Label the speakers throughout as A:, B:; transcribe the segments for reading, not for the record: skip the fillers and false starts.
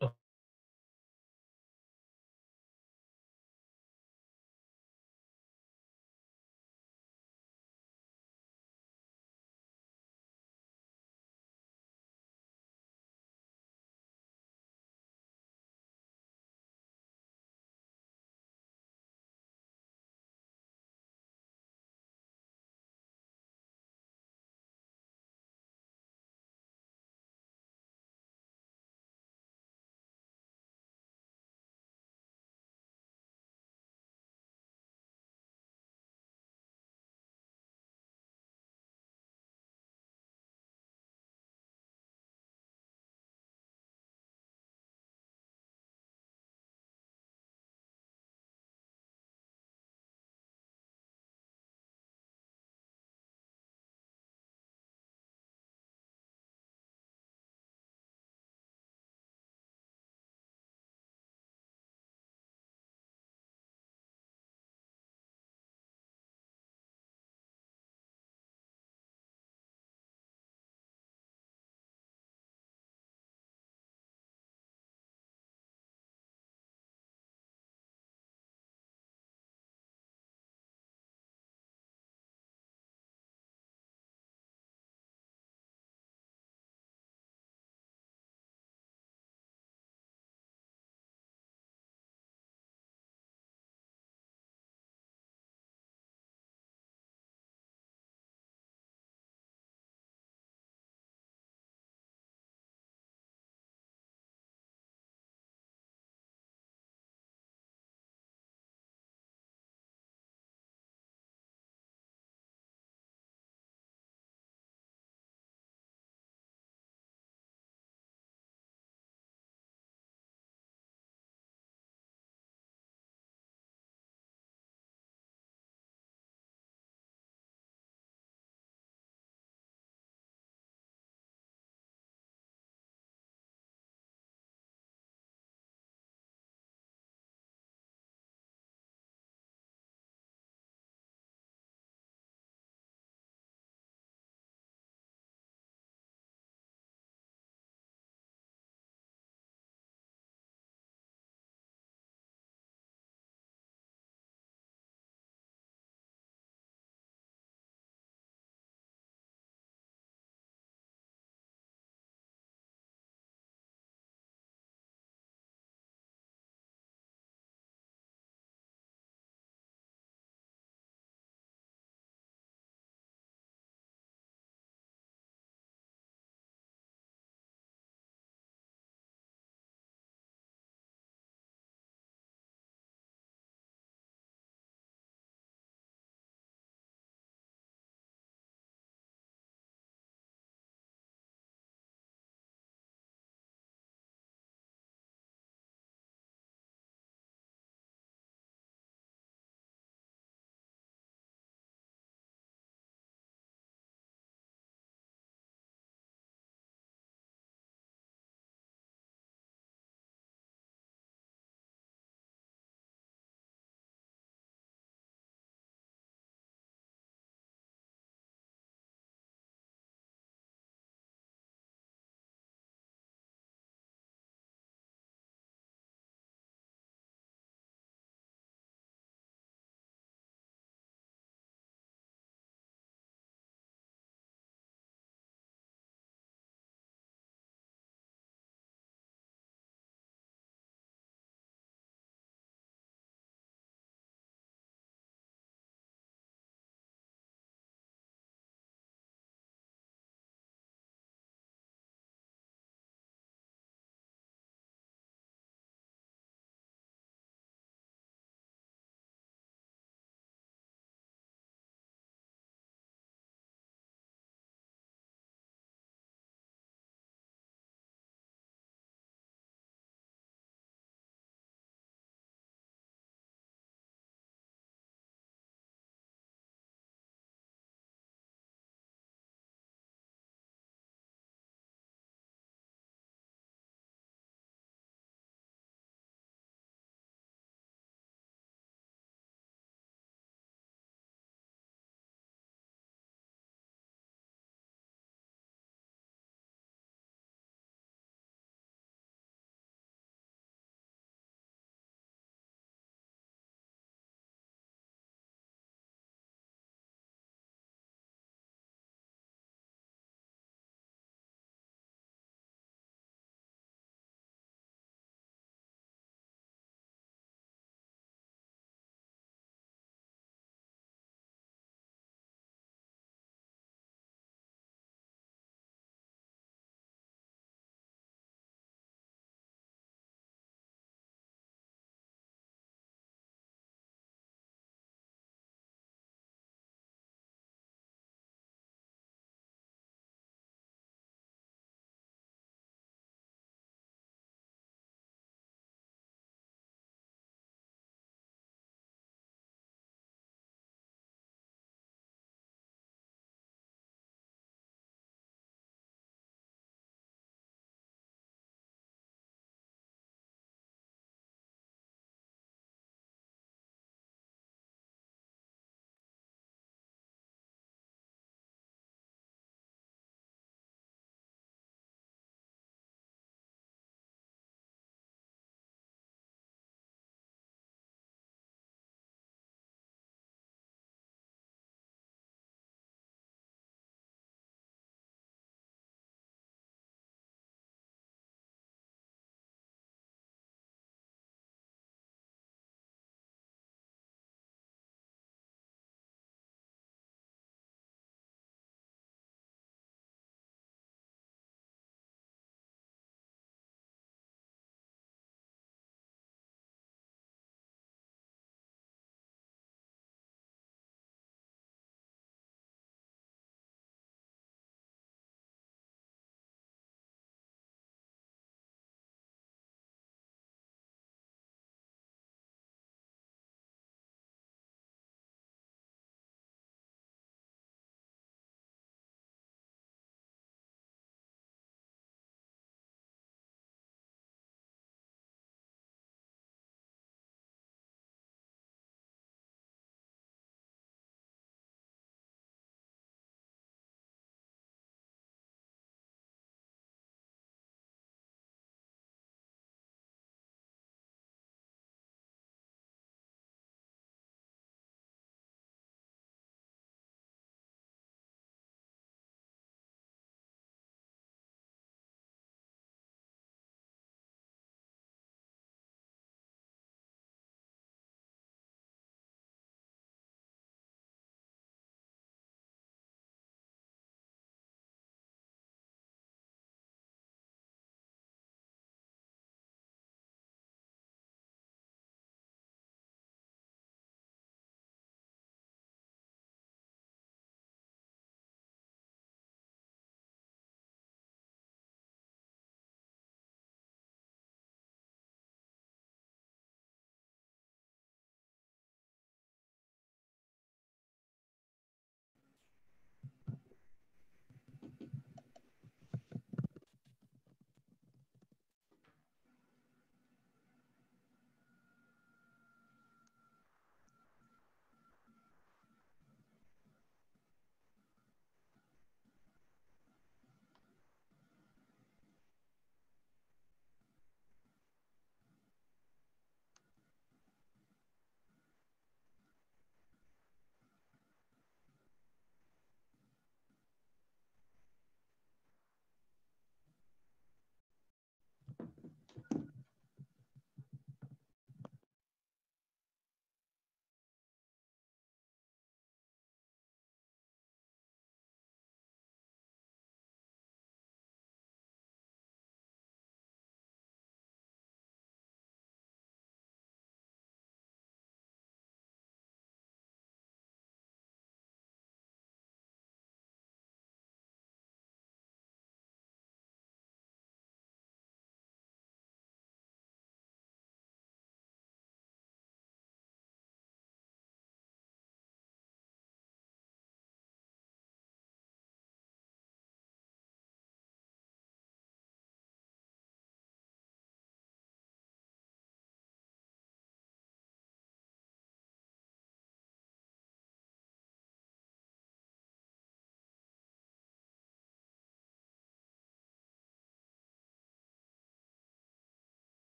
A: 어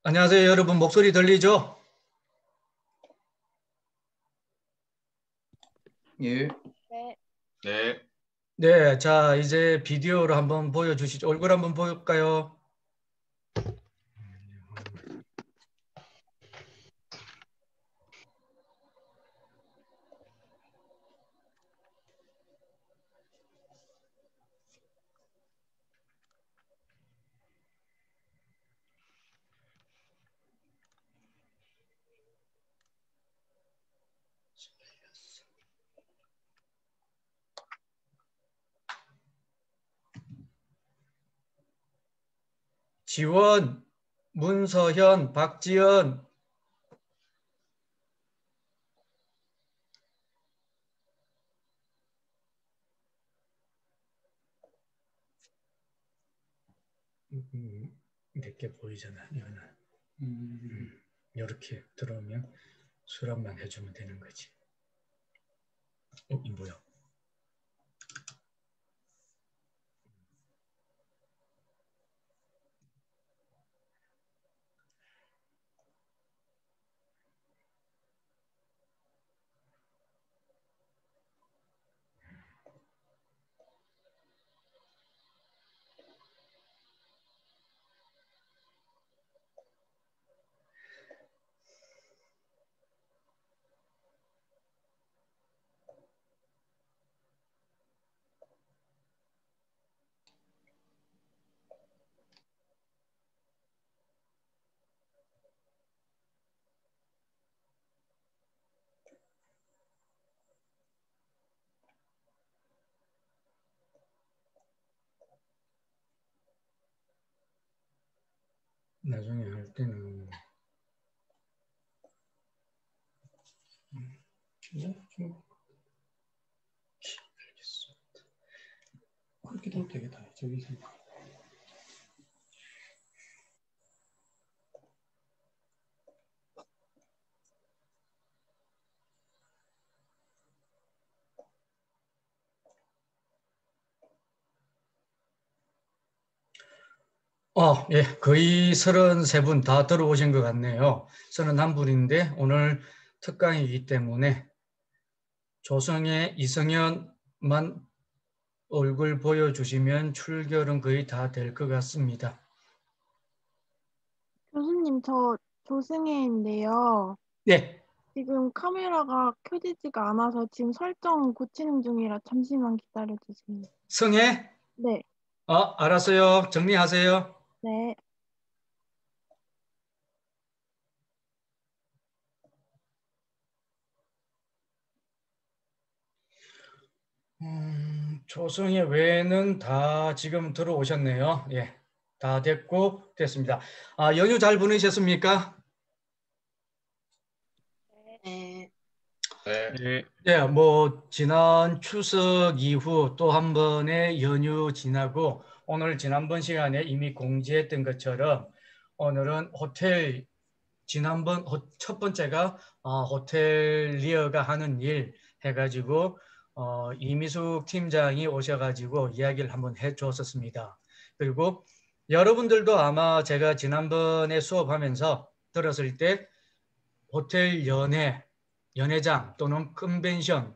A: 안녕하세요, 여러분. 목소리 들리죠?
B: 예.
C: 네.
B: 네.
A: 네, 자, 이제 비디오로 한번 보여주시죠. 얼굴 한번 볼까요? 지원, 문서현, 박지연. 몇 개 보이잖아, 이거는. 이렇게 들어오면 수락만 해주면 되는 거지. 이 뭐야? 나중에 할 때는
B: 그렇게 돼도 되겠다. 저기
A: 예, 거의 33분 다 들어오신 것 같네요. 31분인데 오늘 특강이기 때문에 조성애, 이성현만 얼굴 보여주시면 출결은 거의 다 될 것 같습니다.
C: 교수님, 저 조승혜인데요.
A: 네,
C: 지금 카메라가 켜지지가 않아서 지금 설정 고치는 중이라 잠시만 기다려주세요.
A: 성애?
C: 네.
A: 알았어요. 정리하세요.
C: 네.
A: 조성애 외에는 다 지금 들어오셨네요. 예, 다 됐고 됐습니다. 연휴 잘 보내셨습니까?
C: 네.
B: 네.
A: 네, 뭐 지난 추석 이후 또 한 번의 연휴 지나고 오늘 지난번 시간에 이미 공지했던 것처럼 오늘은 호텔 지난번 첫 번째가 호텔리어가 하는 일 해가지고 이미숙 팀장이 오셔가지고 이야기를 한번 해줬었습니다. 그리고 여러분들도 아마 제가 지난번에 수업하면서 들었을 때 호텔 연회장 또는 컨벤션,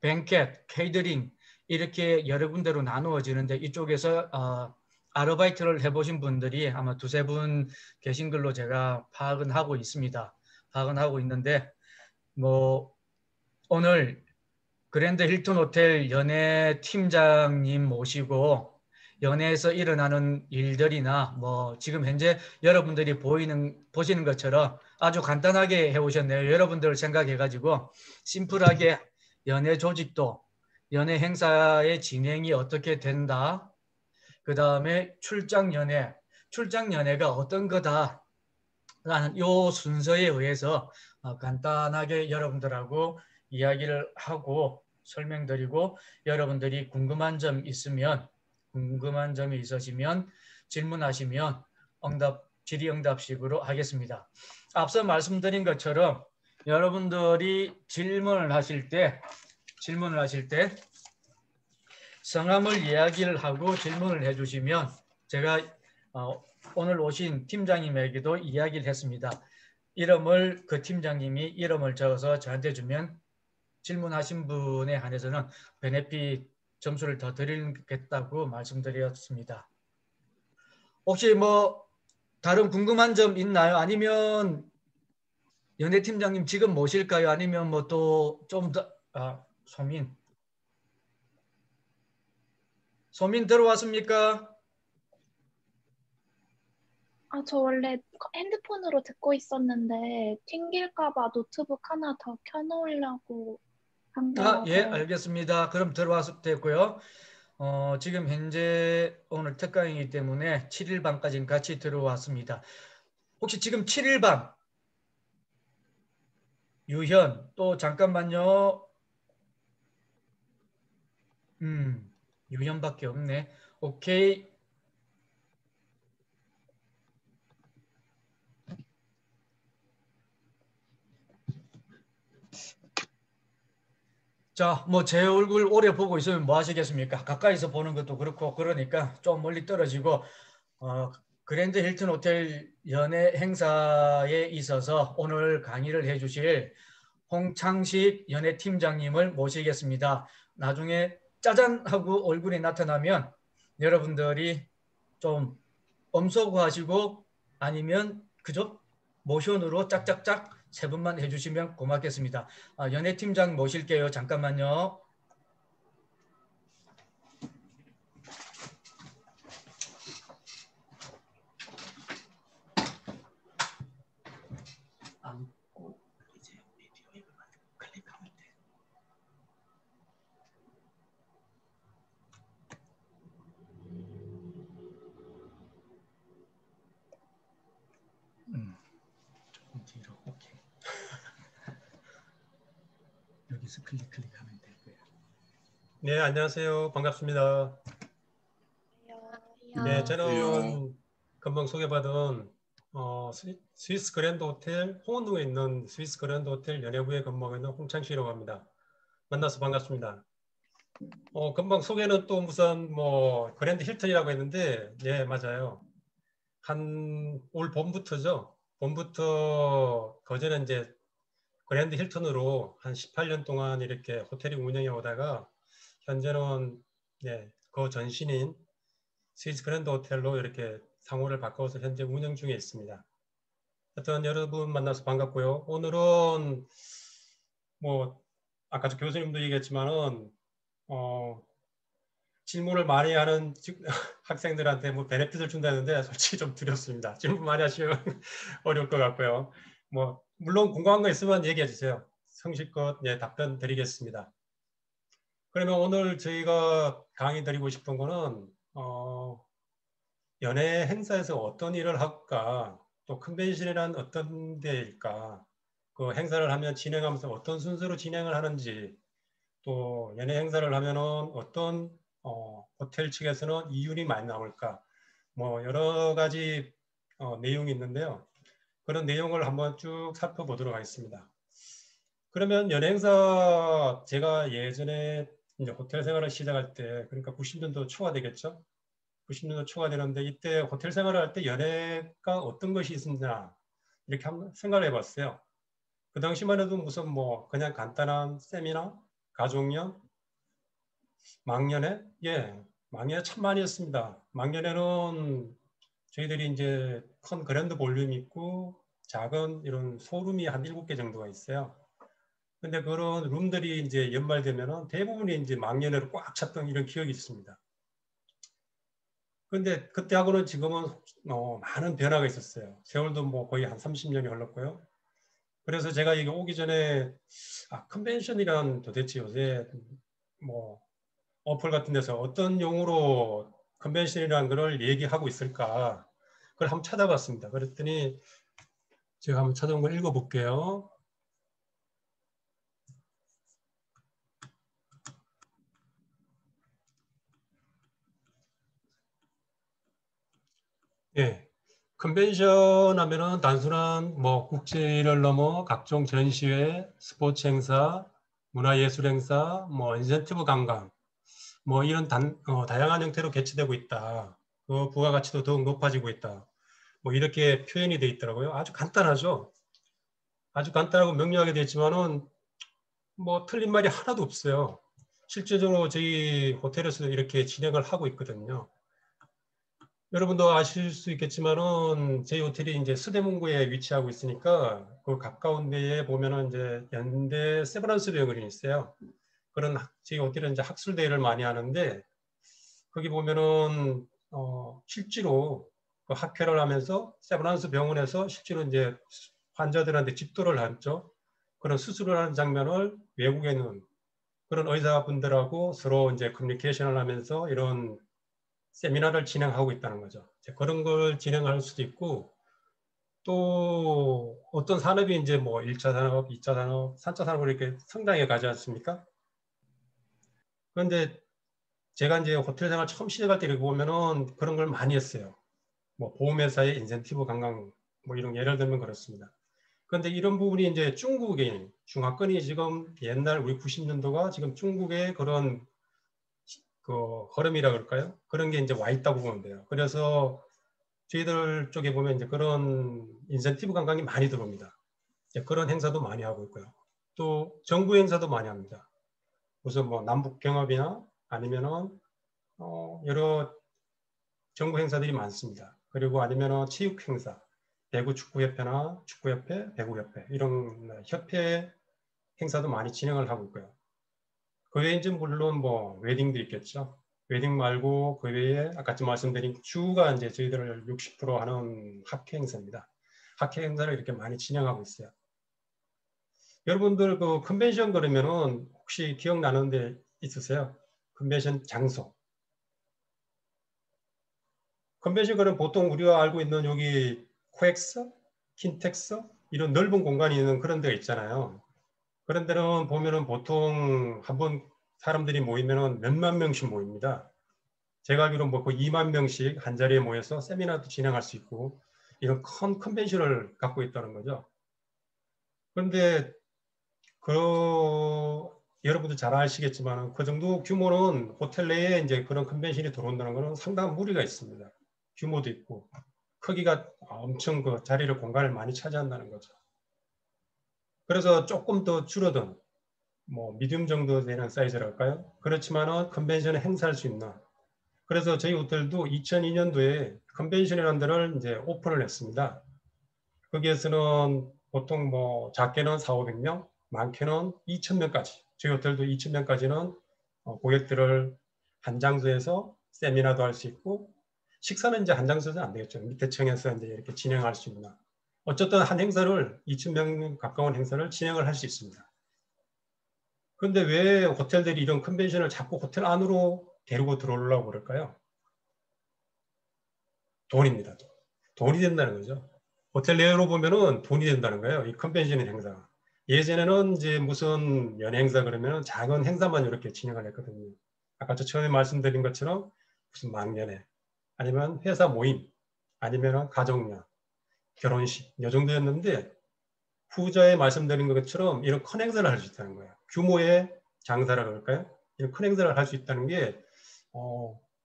A: 뱅켓, 케이터링 이렇게 여러 군데로 나누어지는데 이쪽에서 아르바이트를 해보신 분들이 아마 두세 분 계신 걸로 제가 파악은 하고 있습니다. 파악은 하고 있는데 뭐 오늘 그랜드 힐튼 호텔 연예 팀장님 모시고 연예에서 일어나는 일들이나 뭐 지금 현재 여러분들이 보시는 것처럼 아주 간단하게 해오셨네요. 여러분들을 생각해가지고 심플하게 연예 조직도 연예 행사의 진행이 어떻게 된다. 그 다음에 출장 연예가 어떤 거다. 라는 요 순서에 의해서 간단하게 여러분들하고 이야기를 하고 설명드리고 여러분들이 궁금한 점이 있으시면 질문하시면 질의응답식으로 하겠습니다. 앞서 말씀드린 것처럼 여러분들이 질문을 하실 때 성함을 이야기를 하고 질문을 해주시면 제가 오늘 오신 팀장님에게도 이야기를 했습니다. 그 팀장님이 이름을 적어서 저한테 주면 질문하신 분에 한해서는 베네핏 점수를 더 드리겠다고 말씀드렸습니다. 혹시 뭐 다른 궁금한 점 있나요? 아니면 연예팀장님 지금 모실까요? 아니면 뭐 또 좀 더 소민 들어왔습니까?
D: 저 원래 핸드폰으로 듣고 있었는데 튕길까봐 노트북 하나 더 켜놓으려고 한 거라서.
A: 예, 알겠습니다. 그럼 들어와서 됐고요. 지금 현재 오늘 특강이기 때문에 7일반까지는 같이 들어왔습니다. 혹시 지금 7일반 유현 또 잠깐만요. 유현밖에 없네. 오케이. 자, 뭐 제 얼굴 오래 보고 있으면 뭐 하시겠습니까? 가까이서 보는 것도 그렇고 그러니까 좀 멀리 떨어지고 그랜드 힐튼 호텔 연예 행사에 있어서 오늘 강의를 해주실 홍창식 연예팀장님을 모시겠습니다. 나중에 짜잔 하고 얼굴이 나타나면 여러분들이 좀 엄소거하시고 아니면 그저 모션으로 짝짝짝 세 분만 해주시면 고맙겠습니다. 연예팀장 모실게요. 잠깐만요. 앉고 이제 비디오에 클릭하면 돼. 조금 뒤로. 오케이. 여기서 클릭하면 되고요.
E: 네, 안녕하세요. 반갑습니다. 네, 저는 금방 소개받은 스위스 그랜드 호텔 홍은동에 있는 스위스 그랜드 호텔 연예부에 근무하고 있는 홍창식이라고 합니다. 만나서 반갑습니다. 금방 소개는 또 무슨 뭐 그랜드 힐튼이라고 했는데, 네, 맞아요. 올 봄부터죠. 봄부터 그전에 이제 그랜드 힐튼으로 한 18년 동안 이렇게 호텔이 운영해 오다가 현재는 그 전신인 스위스 그랜드 호텔로 이렇게 상호를 바꿔서 현재 운영 중에 있습니다. 하여튼 여러분 만나서 반갑고요. 오늘은 뭐 아까 교수님도 얘기했지만은 질문을 많이 하는 학생들한테 뭐 베네핏을 준다는데 솔직히 좀 두렵습니다. 질문 많이 하시면 어려울 것 같고요. 뭐 물론 궁금한 거 있으면 얘기해 주세요. 성실껏 답변 드리겠습니다. 그러면 오늘 저희가 강의 드리고 싶은 거는 연예 행사에서 어떤 일을 할까, 또 컨벤션이란 어떤 데일까, 그 행사를 하면 진행하면서 어떤 순서로 진행을 하는지, 또 연예 행사를 하면은 어떤 호텔 측에서는 이윤이 많이 나올까, 뭐 여러 가지 내용이 있는데요. 그런 내용을 한번 쭉 살펴보도록 하겠습니다. 그러면 연예 행사, 제가 예전에 이제 호텔 생활을 시작할 때, 그러니까 90년도 초가 되겠죠. 90년도 초가 되는데 이때 호텔 생활을 할 때 연예가 어떤 것이 있었냐 이렇게 한번 생각을 해봤어요. 그 당시만 해도 무슨 뭐 그냥 간단한 세미나, 가족연, 막년회, 막년회 참 많이 했습니다. 막년회는 저희들이 이제 큰 그랜드 볼륨이 있고 작은 이런 소룸이 한 7개 정도가 있어요. 근데 그런 룸들이 이제 연말되면은 대부분이 이제 막년회로 꽉 찼던 이런 기억이 있습니다. 근데 그때하고는 지금은 많은 변화가 있었어요. 세월도 뭐 거의 한 30년이 흘렀고요. 그래서 제가 여기 오기 전에 컨벤션이란 도대체 요새 뭐 어플 같은 데서 어떤 용어로 컨벤션이라는 걸 얘기하고 있을까 그걸 한번 찾아봤습니다. 그랬더니 제가 한번 찾아온 걸 읽어볼게요. 컨벤션 하면은 단순한 뭐 국제일을 넘어 각종 전시회, 스포츠 행사, 문화예술 행사, 뭐 인센티브 관광, 뭐 이런 다양한 형태로 개최되고 있다. 그 부가가치도 더욱 높아지고 있다. 뭐 이렇게 표현이 되어 있더라고요. 아주 간단하죠. 아주 간단하고 명료하게 되어 있지만은 뭐 틀린 말이 하나도 없어요. 실제적으로 저희 호텔에서도 이렇게 진행을 하고 있거든요. 여러분도 아실 수 있겠지만은 저희 호텔이 이제 서대문구에 위치하고 있으니까 그 가까운 데에 보면은 이제 연대 세브란스 병원이 있어요. 그런 저희 호텔은 이제 학술 대회를 많이 하는데 거기 보면은 실제로 그 학회를 하면서 세브란스 병원에서 실제로 이제 환자들한테 집도를 하죠. 그런 수술을 하는 장면을 외국에 있는 그런 의사분들하고 서로 이제 커뮤니케이션을 하면서 이런 세미나를 진행하고 있다는 거죠. 그런 걸 진행할 수도 있고 또 어떤 산업이 이제 뭐 1차 산업, 2차 산업, 3차 산업으로 이렇게 성장해 가지 않습니까? 그런데 제가 이제 호텔 생활 처음 시작할 때 이렇게 보면은 그런 걸 많이 했어요. 뭐 보험회사의 인센티브 강강 뭐 이런 예를 들면 그렇습니다. 그런데 이런 부분이 이제 중국의 중화권이 지금 옛날 우리 90년도가 지금 중국의 그런 그 흐름이라 그럴까요? 그런 게 이제 와 있다고 보면 돼요. 그래서 저희들 쪽에 보면 이제 그런 인센티브 강강이 많이 들어옵니다. 이제 그런 행사도 많이 하고 있고요. 또 정부 행사도 많이 합니다. 무슨 뭐 남북 경협이나 아니면은 여러 정부 행사들이 많습니다. 그리고 아니면은 체육 행사, 배구 축구협회나 축구협회, 배구협회 이런 협회 행사도 많이 진행을 하고 있고요. 그 외에 이제 물론 뭐 웨딩도 있겠죠. 웨딩 말고 그 외에 아까 말씀드린 주가 이제 저희들을 60% 하는 학회 행사입니다. 학회 행사를 이렇게 많이 진행하고 있어요. 여러분들 그 컨벤션 그러면은 혹시 기억나는 데 있으세요? 컨벤션 장소. 컨벤션 그러면 보통 우리가 알고 있는 여기 코엑스, 킨텍스 이런 넓은 공간이 있는 그런 데가 있잖아요. 그런 데는 보면은 보통 한번 사람들이 모이면은 몇만 명씩 모입니다. 제가 알기로는 뭐 거의 2만 명씩 한 자리에 모여서 세미나도 진행할 수 있고 이런 큰 컨벤션을 갖고 있다는 거죠. 그런데 여러분도 잘 아시겠지만 그 정도 규모는 호텔 내에 이제 그런 컨벤션이 들어온다는 것은 상당한 무리가 있습니다. 규모도 있고 크기가 엄청 그 자리를 공간을 많이 차지한다는 거죠. 그래서 조금 더 줄어든 뭐 미디움 정도 되는 사이즈랄까요? 그렇지만은 컨벤션을 행사할 수 있는. 그래서 저희 호텔도 2002년도에 컨벤션이라는 데를 이제 오픈을 했습니다. 거기에서는 보통 뭐 작게는 400~500명, 많게는 2000명까지. 저희 호텔도 2000명까지는 고객들을 한 장소에서 세미나도 할 수 있고 식사는 이제 한 장소에서는 안 되겠죠. 밑에 층에서 이제 이렇게 진행할 수 있는. 어쨌든 한 행사를 2000명 가까운 행사를 진행을 할 수 있습니다. 그런데 왜 호텔들이 이런 컨벤션을 자꾸 호텔 안으로 데리고 들어오려고 그럴까요? 돈입니다. 돈이 된다는 거죠. 호텔 내로 보면은 돈이 된다는 거예요. 이 컨벤션 행사가. 예전에는 이제 무슨 연예 행사 그러면 작은 행사만 이렇게 진행을 했거든요. 아까 저 처음에 말씀드린 것처럼 무슨 망년회 아니면 회사 모임 아니면 가족년 결혼식 이 정도였는데 후자에 말씀드린 것처럼 이런 큰 행사를 할 수 있다는 거예요. 규모의 장사라 그럴까요? 이런 큰 행사를 할 수 있다는 게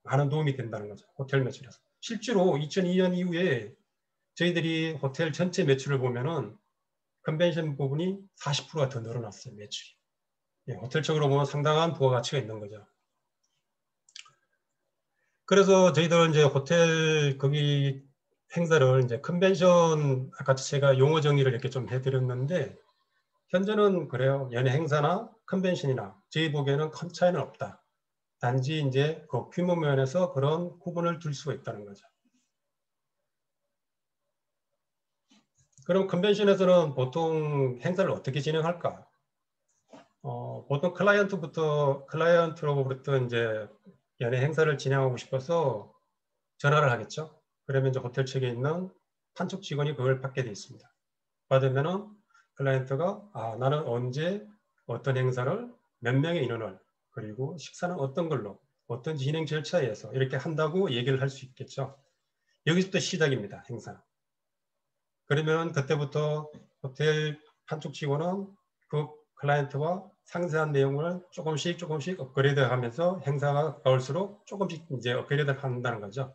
E: 많은 도움이 된다는 거죠. 호텔 매출에서. 실제로 2002년 이후에 저희들이 호텔 전체 매출을 보면은 컨벤션 부분이 40%가 더 늘어났어요. 매출이. 예, 호텔적으로 보면 상당한 부가가치가 있는 거죠. 그래서 저희들은 이제 호텔 거기 행사를 이제 컨벤션 아까 제가 용어 정의를 이렇게 좀 해드렸는데 현재는 그래요. 연예 행사나 컨벤션이나 저희 보기에는 큰 차이는 없다. 단지 이제 그 규모 면에서 그런 구분을 둘 수가 있다는 거죠. 그럼 컨벤션에서는 보통 행사를 어떻게 진행할까? 보통 클라이언트로부터 이제 연예 행사를 진행하고 싶어서 전화를 하겠죠. 그러면 이제 호텔 측에 있는 판촉 직원이 그걸 받게 돼 있습니다. 받으면은 클라이언트가 나는 언제 어떤 행사를 몇 명의 인원을 그리고 식사는 어떤 걸로 어떤 진행 절차에 의해서 이렇게 한다고 얘기를 할 수 있겠죠. 여기서부터 시작입니다. 행사. 그러면 그때부터 호텔 판촉 직원은 그 클라이언트와 상세한 내용을 조금씩 업그레이드 하면서 행사가 나올수록 조금씩 이제 업그레이드를 한다는 거죠.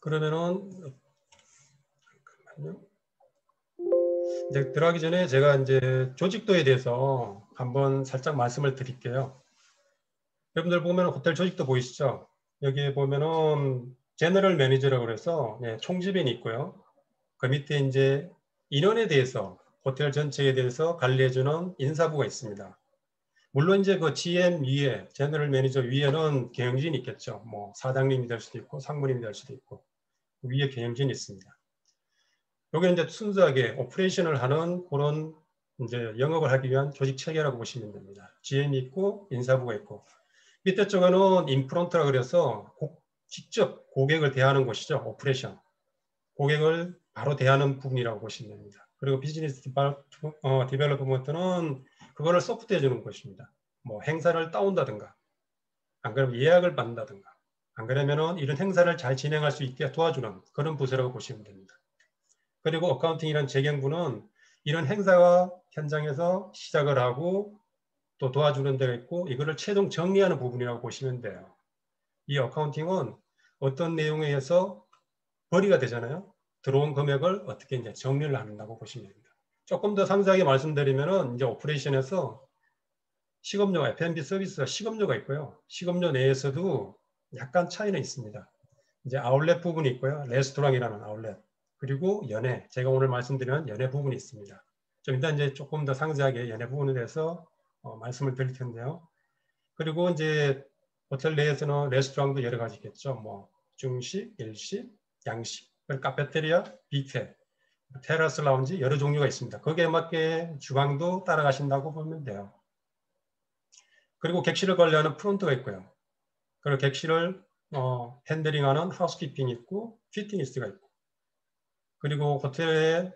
E: 그러면은 잠깐만요. 이제 들어가기 전에 제가 이제 조직도에 대해서 한번 살짝 말씀을 드릴게요. 여러분들 보면 호텔 조직도 보이시죠? 여기에 보면은 제너럴 매니저라고 그래서 총지배인이 있고요. 그 밑에 이제 인원에 대해서 호텔 전체에 대해서 관리해주는 인사부가 있습니다. 물론 이제 그 GM 위에, 제너럴 매니저 위에는 경영진이 있겠죠. 뭐 사장님이 될 수도 있고 상무님이 될 수도 있고 위에 경영진이 있습니다. 여기는 이제 순수하게 오퍼레이션을 하는 그런 이제 영업을 하기 위한 조직 체계라고 보시면 됩니다. GM이 있고 인사부가 있고 밑에 쪽에는 인프론트라 그래서 직접 고객을 대하는 곳이죠. 오퍼레이션. 고객을 바로 대하는 부분이라고 보시면 됩니다. 그리고 비즈니스 디벨로프먼트는 그거를 소프트해 주는 것입니다. 뭐 행사를 따온다든가 안 그러면 예약을 받는다든가 안 그러면은 이런 행사를 잘 진행할 수 있게 도와주는 그런 부서라고 보시면 됩니다. 그리고 어카운팅이라는 재경부는 이런 행사가 현장에서 시작을 하고 또 도와주는 데가 있고 이거를 최종 정리하는 부분이라고 보시면 돼요. 이 어카운팅은 어떤 내용에 의해서 벌이가 되잖아요. 들어온 금액을 어떻게 이제 정리를 한다고 보시면 됩니다. 조금 더 상세하게 말씀드리면은 이제 오퍼레이션에서 식업료가 F&B 서비스가 식업료가 있고요. 식업료 내에서도 약간 차이는 있습니다. 이제 아울렛 부분이 있고요. 레스토랑이라는 아울렛 그리고 연회 제가 오늘 말씀드리는 연회 부분이 있습니다. 좀 일단 이제 조금 더 상세하게 연회 부분에 대해서 말씀을 드릴 텐데요. 그리고 이제 호텔 내에서는 레스토랑도 여러 가지 있겠죠. 뭐 중식, 일식, 양식, 카페테리아, 뷔페, 테라스 라운지 여러 종류가 있습니다. 거기에 맞게 주방도 따라가신다고 보면 돼요. 그리고 객실을 관리하는 프론트가 있고요. 그리고 객실을 핸들링하는 하우스키핑이 있고 피트니스가 있고 그리고 호텔에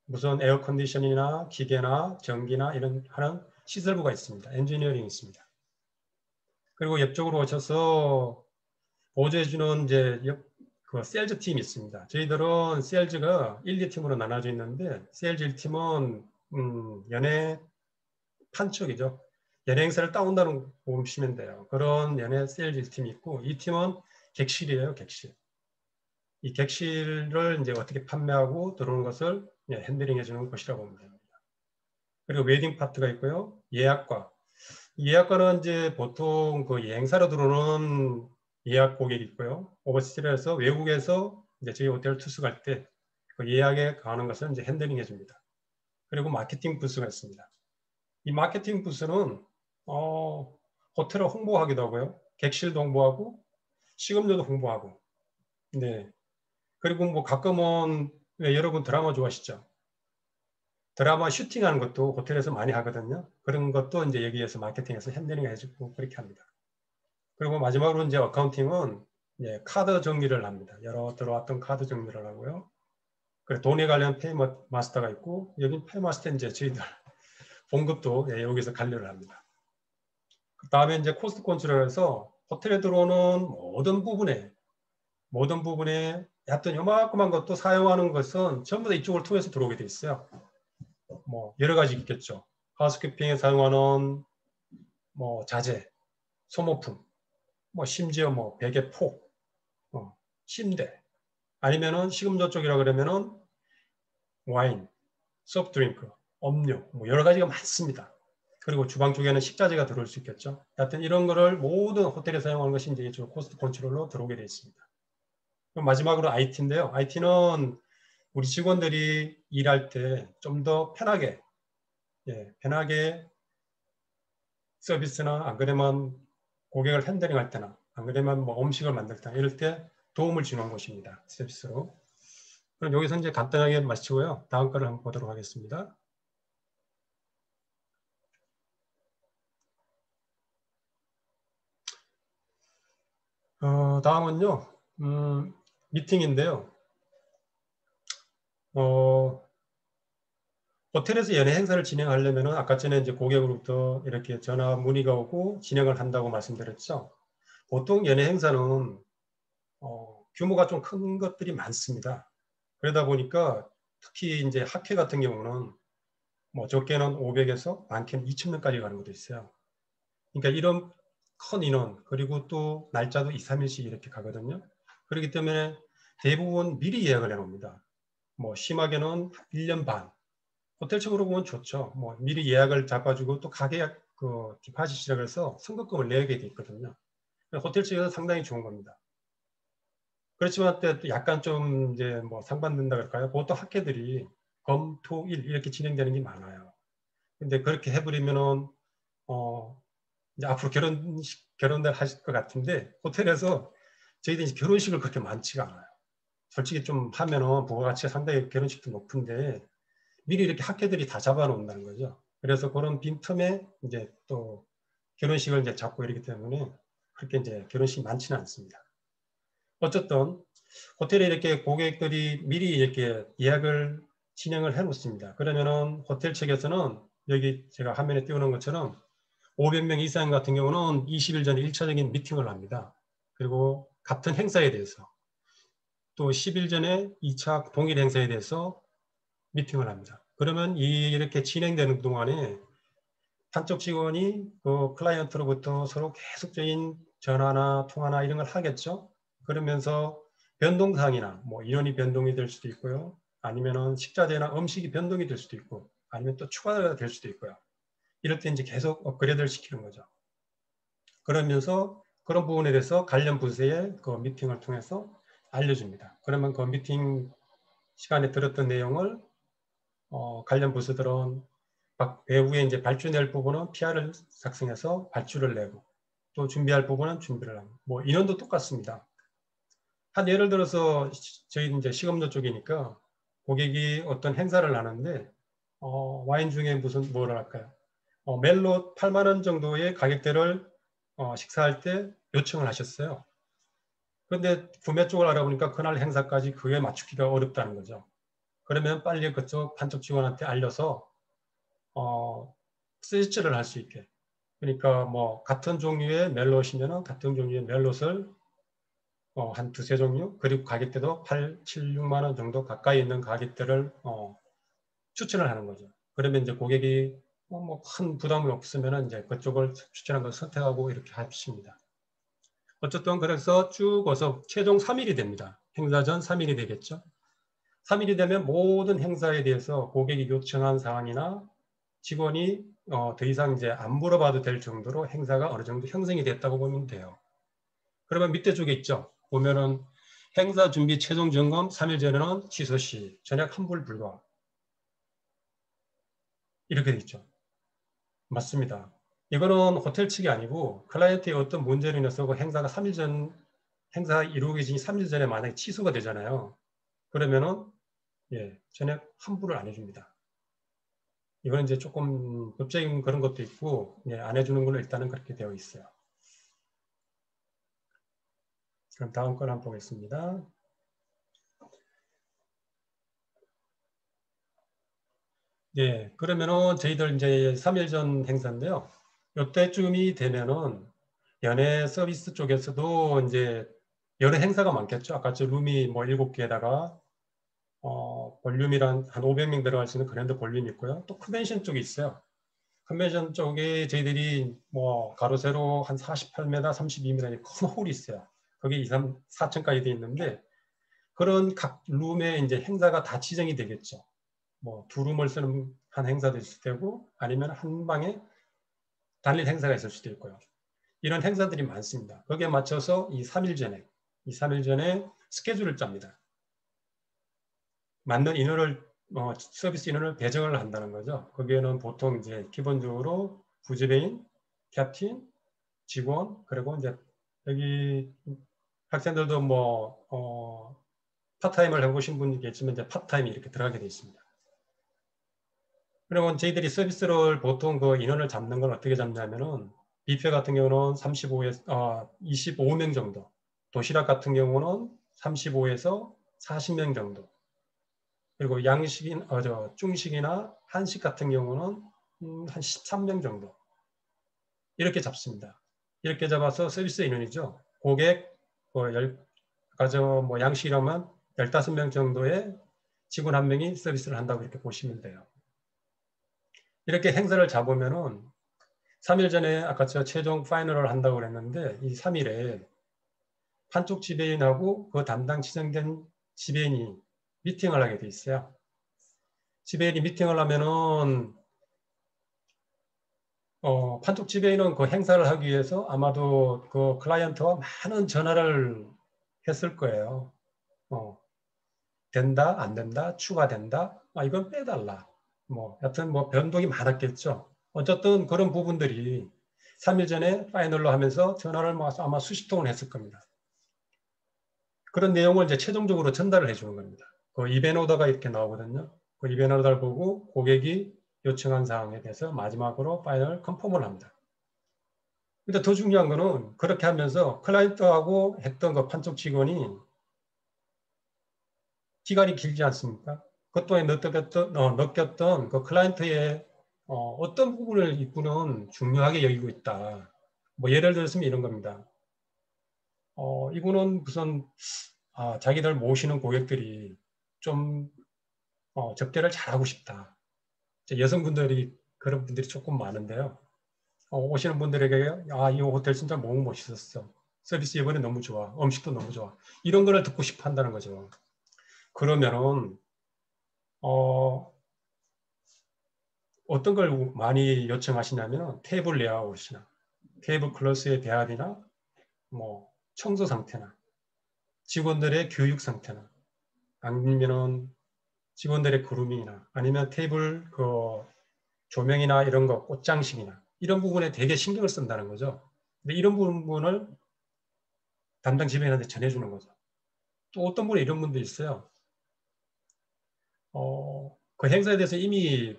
E: 무슨 에어컨디션이나 기계나 전기나 이런 하는 시설부가 있습니다. 엔지니어링이 있습니다. 그리고 옆쪽으로 오셔서 보조해주는 이제 그 세일즈 팀이 있습니다. 저희들은 세일즈가 1, 2팀으로 나눠져 있는데 세일즈 1팀은 연예 판촉이죠. 연예 행사를 따온다는 거 보시면 돼요. 그런 연예 세일즈 팀이 있고 이 팀은 객실이에요. 객실. 이 객실을 이제 어떻게 판매하고 들어오는 것을 핸들링 해주는 곳이라고 보면 됩니다. 그리고 웨딩 파트가 있고요. 예약과. 예약과는 이제 보통 그 여행사로 들어오는 예약 고객이 있고요. 오버시티에서 외국에서 이제 저희 호텔 투숙할 때 그 예약에 가는 것을 이제 핸들링 해줍니다. 그리고 마케팅 부스가 있습니다. 이 마케팅 부스는 호텔을 홍보하기도 하고요. 객실도 홍보하고 식음료도 홍보하고. 네. 그리고 뭐 가끔은 여러분 드라마 좋아하시죠? 드라마 슈팅하는 것도 호텔에서 많이 하거든요. 그런 것도 이제 여기에서 마케팅에서 핸들링 해주고 그렇게 합니다. 그리고 마지막으로 이제 어카운팅은 카드 정리를 합니다. 여러 들어왔던 카드 정리를 하고요. 그리고 돈에 관련 페이마스터가 있고 여기 페이마스터 이제 저희들 봉급도 여기서 관리를 합니다. 그 다음에 이제 코스트 컨트롤에서 호텔에 들어오는 모든 부분에 하여튼 요만큼한 것도 사용하는 것은 전부 다 이쪽을 통해서 들어오게 돼 있어요. 뭐 여러 가지 있겠죠. 하우스키핑에 사용하는 뭐 자재, 소모품, 뭐 심지어 뭐 베개 폭, 침대, 아니면은 식음료 쪽이라 그러면은 와인, 소프트드링크, 음료, 뭐 여러 가지가 많습니다. 그리고 주방 쪽에는 식자재가 들어올 수 있겠죠. 하여튼 이런 거를 모든 호텔에 사용하는 것이 이제 이쪽 코스트 컨트롤로 들어오게 되어 있습니다. 그럼 마지막으로 IT인데요. IT는 우리 직원들이 일할 때 좀 더 편하게 서비스나 안 그러면 고객을 핸들링할 때나 안 그러면 뭐 음식을 만들 때나 이럴 때 도움을 주는 곳입니다. 서비스로. 그럼 여기서 이제 간단하게 마치고요. 다음 거를 한번 보도록 하겠습니다. 다음은요. 미팅인데요. 호텔에서 연예 행사를 진행하려면 아까 전에 이제 고객으로부터 이렇게 전화 문의가 오고 진행을 한다고 말씀드렸죠. 보통 연예 행사는 규모가 좀 큰 것들이 많습니다. 그러다 보니까 특히 이제 학회 같은 경우는 뭐 적게는 500에서 많게는 2000명까지 가는 것도 있어요. 그러니까 이런 큰 인원 그리고 또 날짜도 2, 3일씩 이렇게 가거든요. 그렇기 때문에 대부분 미리 예약을 해놓습니다. 뭐 심하게는 1년 반. 호텔식으로 보면 좋죠. 뭐 미리 예약을 잡아주고 또 가게 그 디파짓이라 그래서 승급금을 내게 돼 있거든요. 호텔 측에서 상당히 좋은 겁니다. 그렇지만 또 약간 좀 이제 뭐 상반된다 그럴까요? 보통 학회들이 검, 토, 일 이렇게 진행되는 게 많아요. 근데 그렇게 해버리면은 이제 앞으로 결혼을 하실 것 같은데 호텔에서 저희들이 결혼식을 그렇게 많지가 않아요. 솔직히 좀 하면은 부가가치가 상당히 결혼식도 높은데 미리 이렇게 학회들이 다 잡아놓는다는 거죠. 그래서 그런 빈틈에 이제 또 결혼식을 이제 잡고 이러기 때문에 그렇게 이제 결혼식이 많지는 않습니다. 어쨌든 호텔에 이렇게 고객들이 미리 이렇게 예약을 진행을 해 놓습니다. 그러면은 호텔 측에서는 여기 제가 화면에 띄우는 것처럼 500명 이상 같은 경우는 20일 전에 1차적인 미팅을 합니다. 그리고 같은 행사에 대해서 또 10일 전에 2차 동일 행사에 대해서 미팅을 합니다. 그러면 이렇게 진행되는 동안에 한쪽 직원이 그 클라이언트로부터 서로 계속적인 전화나 통화나 이런 걸 하겠죠. 그러면서 변동사항이나 뭐 인원이 변동이 될 수도 있고요. 아니면은 식자재나 음식이 변동이 될 수도 있고 아니면 또 추가가 될 수도 있고요. 이럴 때 이제 계속 업그레이드를 시키는 거죠. 그러면서 그런 부분에 대해서 관련 부서에 그 미팅을 통해서 알려줍니다. 그러면 그 미팅 시간에 들었던 내용을 관련 부서들은 배후에 이제 발주낼 부분은 PR을 작성해서 발주를 내고 또 준비할 부분은 준비를 하고 뭐 인원도 똑같습니다. 한 예를 들어서 저희 이제 식음료 쪽이니까 고객이 어떤 행사를 하는데 와인 중에 무슨 뭐랄까요? 멜로 8만 원 정도의 가격대를 식사할 때 요청을 하셨어요. 그런데 구매 쪽을 알아보니까 그날 행사까지 그에 맞추기가 어렵다는 거죠. 그러면 빨리 그쪽 한쪽 직원한테 알려서 스위치를 할 수 있게. 그러니까 뭐 같은 종류의 멜롯이면 같은 종류의 멜롯을 한 두세 종류 그리고 가격대도 8, 7, 6만 원 정도 가까이 있는 가격대를 추천을 하는 거죠. 그러면 이제 고객이 뭐 큰 부담이 없으면 이제 그쪽을 추천한 걸 선택하고 이렇게 하십니다. 어쨌든 그래서 쭉 와서 최종 3일이 됩니다. 행사 전 3일이 되겠죠. 3일이 되면 모든 행사에 대해서 고객이 요청한 사항이나 직원이 더 이상 이제 안 물어봐도 될 정도로 행사가 어느 정도 형성이 됐다고 보면 돼요. 그러면 밑에 쪽에 있죠. 보면은 행사 준비 최종 점검 3일 전에는 취소 시 전액 환불 불가. 이렇게 돼 있죠. 맞습니다. 이거는 호텔 측이 아니고 클라이언트의 어떤 문제로 인해서 그 행사가 3일 전 행사 이루어지기 전에 3일 전에 만약에 취소가 되잖아요. 그러면은 전액 환불을 안 해줍니다. 이건 이제 조금 법적인 그런 것도 있고 안 해주는 걸로 일단은 그렇게 되어 있어요. 그럼 다음 건 한번 보겠습니다. 그러면은 저희들 이제 3일 전 행사인데요. 이때쯤이 되면은 연예 서비스 쪽에서도 이제 여러 행사가 많겠죠. 아까 저 룸이 뭐 7개에다가 볼륨이란 한 500명 들어갈 수 있는 그랜드 볼륨이 있고요. 또 컨벤션 쪽이 있어요. 컨벤션 쪽에 저희들이 뭐 가로 세로 한 48m, 32m의 큰 홀이 있어요. 거기 2, 3, 4층까지 돼 있는데 그런 각 룸에 이제 행사가 다 지정이 되겠죠. 뭐 두 룸을 쓰는 한 행사도 있을 테고 아니면 한 방에 단일 행사가 있을 수도 있고요. 이런 행사들이 많습니다. 거기에 맞춰서 이 3일 전에 스케줄을 짭니다. 맞는 인원을 서비스 인원을 배정을 한다는 거죠. 거기에는 보통 이제 기본적으로 부지배인, 캡틴, 직원 그리고 이제 여기 학생들도 뭐 파타임을 해보신 분이 계시면 이제 파타임이 이렇게 들어가게 되어 있습니다. 그러면 저희들이 서비스를 보통 그 인원을 잡는 건 어떻게 잡냐면은 뷔페 같은 경우는 25명 정도, 도시락 같은 경우는 35에서 40명 정도, 그리고 중식이나 한식 같은 경우는 한 13명 정도 이렇게 잡습니다. 이렇게 잡아서 서비스 인원이죠. 고객 뭐 양식이라면 15명 정도의 직원 한 명이 서비스를 한다고 이렇게 보시면 돼요. 이렇게 행사를 잡으면은 3일 전에 아까 제가 최종 파이널을 한다고 그랬는데 이 3일에 한쪽 지배인하고 그 담당 지정된 지배인이 미팅을 하게 돼 있어요. 지배인이 미팅을 하면은 판촉 지배인은 그 행사를 하기 위해서 아마도 그 클라이언트와 많은 전화를 했을 거예요. 된다, 안 된다, 추가된다, 이건 빼달라. 여튼 변동이 많았겠죠. 어쨌든 그런 부분들이 3일 전에 파이널로 하면서 전화를 아마 수십 통을 했을 겁니다. 그런 내용을 이제 최종적으로 전달을 해주는 겁니다. 그 이벤트 오더가 이렇게 나오거든요. 그 이벤트 오더를 보고 고객이 요청한 사항에 대해서 마지막으로 파이널 컨펌을 합니다. 근데 더 중요한 거는 그렇게 하면서 클라이언트하고 했던 그 판촉 직원이 기간이 길지 않습니까? 그것 또한 느꼈던 그 클라이언트의 어떤 부분을 이분은 중요하게 여기고 있다. 예를 들었으면 이런 겁니다. 이분은 무슨 자기들 모시는 고객들이 좀 접대를 잘하고 싶다. 여성분들이 그런 분들이 조금 많은데요. 오시는 분들에게 이 호텔 진짜 너무 멋있었어. 서비스 이번에 너무 좋아. 음식도 너무 좋아. 이런 거를 듣고 싶어 한다는 거죠. 그러면은 어떤 걸 많이 요청하시냐면 테이블 레이아웃이나 테이블 클로스의 배합이나 청소 상태나 직원들의 교육 상태나 아니면은 직원들의 그루밍이나 아니면 테이블 그 조명이나 이런 거 꽃장식이나 이런 부분에 되게 신경을 쓴다는 거죠. 근데 이런 부분을 담당 지배인한테 전해주는 거죠. 또 어떤 분이 이런 분도 있어요. 그 행사에 대해서 이미